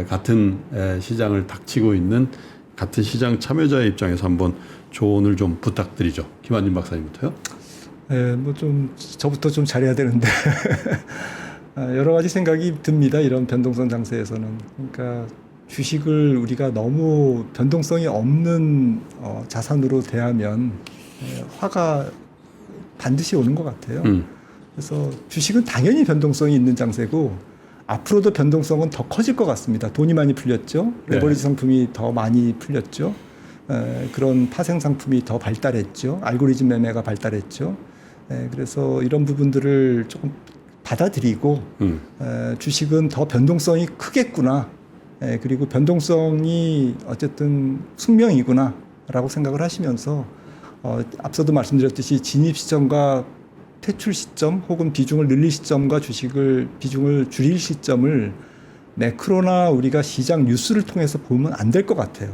같은 시장을 닥치고 있는 같은 시장 참여자의 입장에서 한번 조언을 좀 부탁드리죠. 김한진 박사님부터요. 뭐 좀 저부터 좀 잘해야 되는데 여러 가지 생각이 듭니다. 이런 변동성 장세에서는. 그러니까 주식을 우리가 너무 변동성이 없는 자산으로 대하면 화가 반드시 오는 것 같아요. 그래서 주식은 당연히 변동성이 있는 장세고 앞으로도 변동성은 더 커질 것 같습니다. 돈이 많이 풀렸죠. 레버리지 상품이 더 많이 풀렸죠. 그런 파생 상품이 더 발달했죠. 알고리즘 매매가 발달했죠. 그래서 이런 부분들을 조금 받아들이고 주식은 더 변동성이 크겠구나. 그리고 변동성이 어쨌든 숙명이구나 라고 생각을 하시면서 앞서도 말씀드렸듯이 진입 시점과 퇴출 시점 혹은 비중을 늘릴 시점과 주식을 비중을 줄일 시점을 매크로나 우리가 시장 뉴스를 통해서 보면 안 될 것 같아요.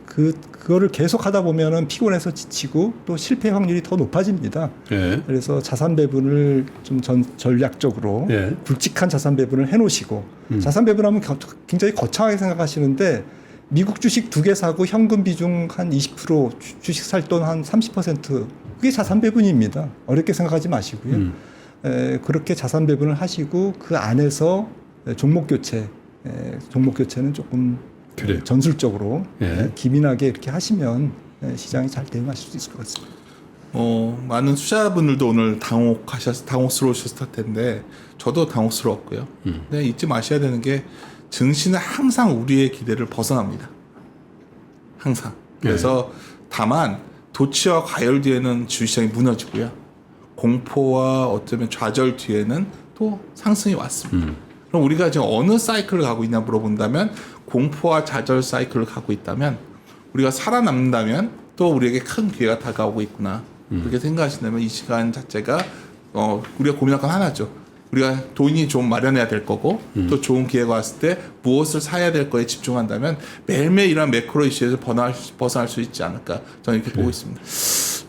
그거를 계속 하다 보면은 피곤해서 지치고 또 실패 확률이 더 높아집니다. 그래서 자산 배분을 좀 전략적으로 굵직한 자산 배분을 해놓으시고 자산 배분하면 굉장히 거창하게 생각하시는데 미국 주식 2개 사고 현금 비중 한 20% 주식 살 돈 한 30% 그게 자산 배분입니다. 어렵게 생각하지 마시고요. 그렇게 자산 배분을 하시고 그 안에서 종목 교체는 조금 전술적으로 기민하게 이렇게 하시면 시장이 잘 대응하실 수 있을 것 같습니다. 많은 투자자분들도 오늘 당혹스러우셨을 텐데 저도 당혹스러웠고요. 근데 잊지 마셔야 되는 게 증시는 항상 우리의 기대를 벗어납니다. 항상. 그래서 다만 도치와 과열 뒤에는 주시장이 무너지고요. 공포와 어쩌면 좌절 뒤에는 또 상승이 왔습니다. 그럼 우리가 지금 어느 사이클을 가고 있냐 물어본다면 공포와 좌절 사이클을 가고 있다면 우리가 살아남는다면 또 우리에게 큰 기회가 다가오고 있구나. 그렇게 생각하신다면 이 시간 자체가 우리가 고민할 건 하나죠. 우리가 돈이 좀 마련해야 될 거고 또 좋은 기회가 왔을 때 무엇을 사야 될 거에 집중한다면 매일매일 이런 매크로 이슈에서 벗어날 수 있지 않을까 저는 이렇게 보고 있습니다.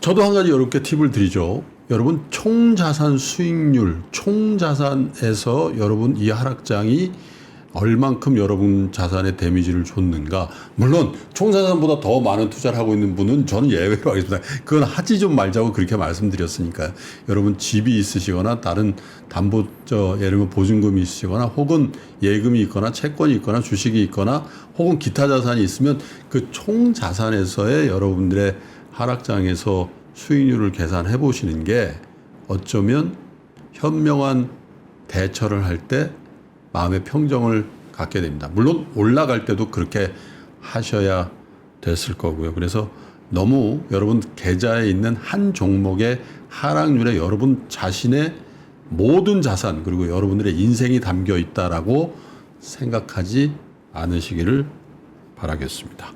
저도 한 가지 여러분께 팁을 드리죠. 여러분 총자산 수익률, 총자산에서 여러분 이 하락장이 얼만큼 여러분 자산에 데미지를 줬는가. 물론 총자산보다 더 많은 투자를 하고 있는 분은 저는 예외로 하겠습니다. 그건 하지 좀 말자고 그렇게 말씀드렸으니까요. 여러분 집이 있으시거나 다른 담보 예를 들면 보증금이 있으시거나 혹은 예금이 있거나 채권이 있거나 주식이 있거나 혹은 기타 자산이 있으면 그 총자산에서의 여러분들의 하락장에서 수익률을 계산해 보시는 게 어쩌면 현명한 대처를 할 때 마음의 평정을 갖게 됩니다. 물론 올라갈 때도 그렇게 하셔야 됐을 거고요. 그래서 너무 여러분 계좌에 있는 한 종목의 하락률에 여러분 자신의 모든 자산 그리고 여러분들의 인생이 담겨 있다라고 생각하지 않으시기를 바라겠습니다.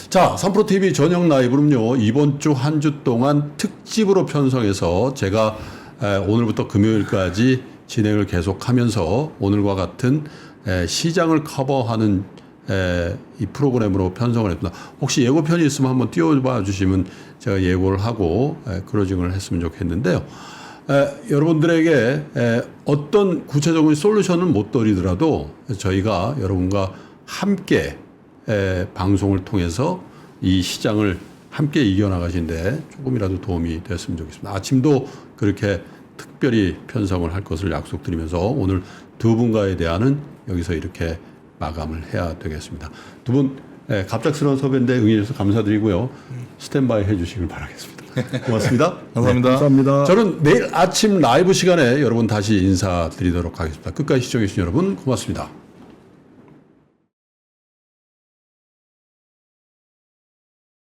자, 3프로TV 저녁 라이브는요, 이번 주 한 주 동안 특집으로 편성해서 제가 오늘부터 금요일까지 진행을 계속하면서 오늘과 같은 시장을 커버하는 이 프로그램으로 편성을 했습니다. 혹시 예고편이 있으면 한번 띄워봐 주시면 제가 예고를 하고 클로징을 했으면 좋겠는데요. 여러분들에게 어떤 구체적인 솔루션은 못 드리더라도 저희가 여러분과 함께 방송을 통해서 이 시장을 함께 이겨나가신데 조금이라도 도움이 됐으면 좋겠습니다. 아침도 그렇게 특별히 편성을 할 것을 약속드리면서 오늘 두 분과의 대화는 여기서 이렇게 마감을 해야 되겠습니다. 두 분 갑작스러운 섭외인데 응해주셔서 감사드리고요. 스탠바이 해주시길 바라겠습니다. 고맙습니다. 감사합니다. 감사합니다. 저는 내일 아침 라이브 시간에 여러분 다시 인사드리도록 하겠습니다. 끝까지 시청해주신 여러분 고맙습니다.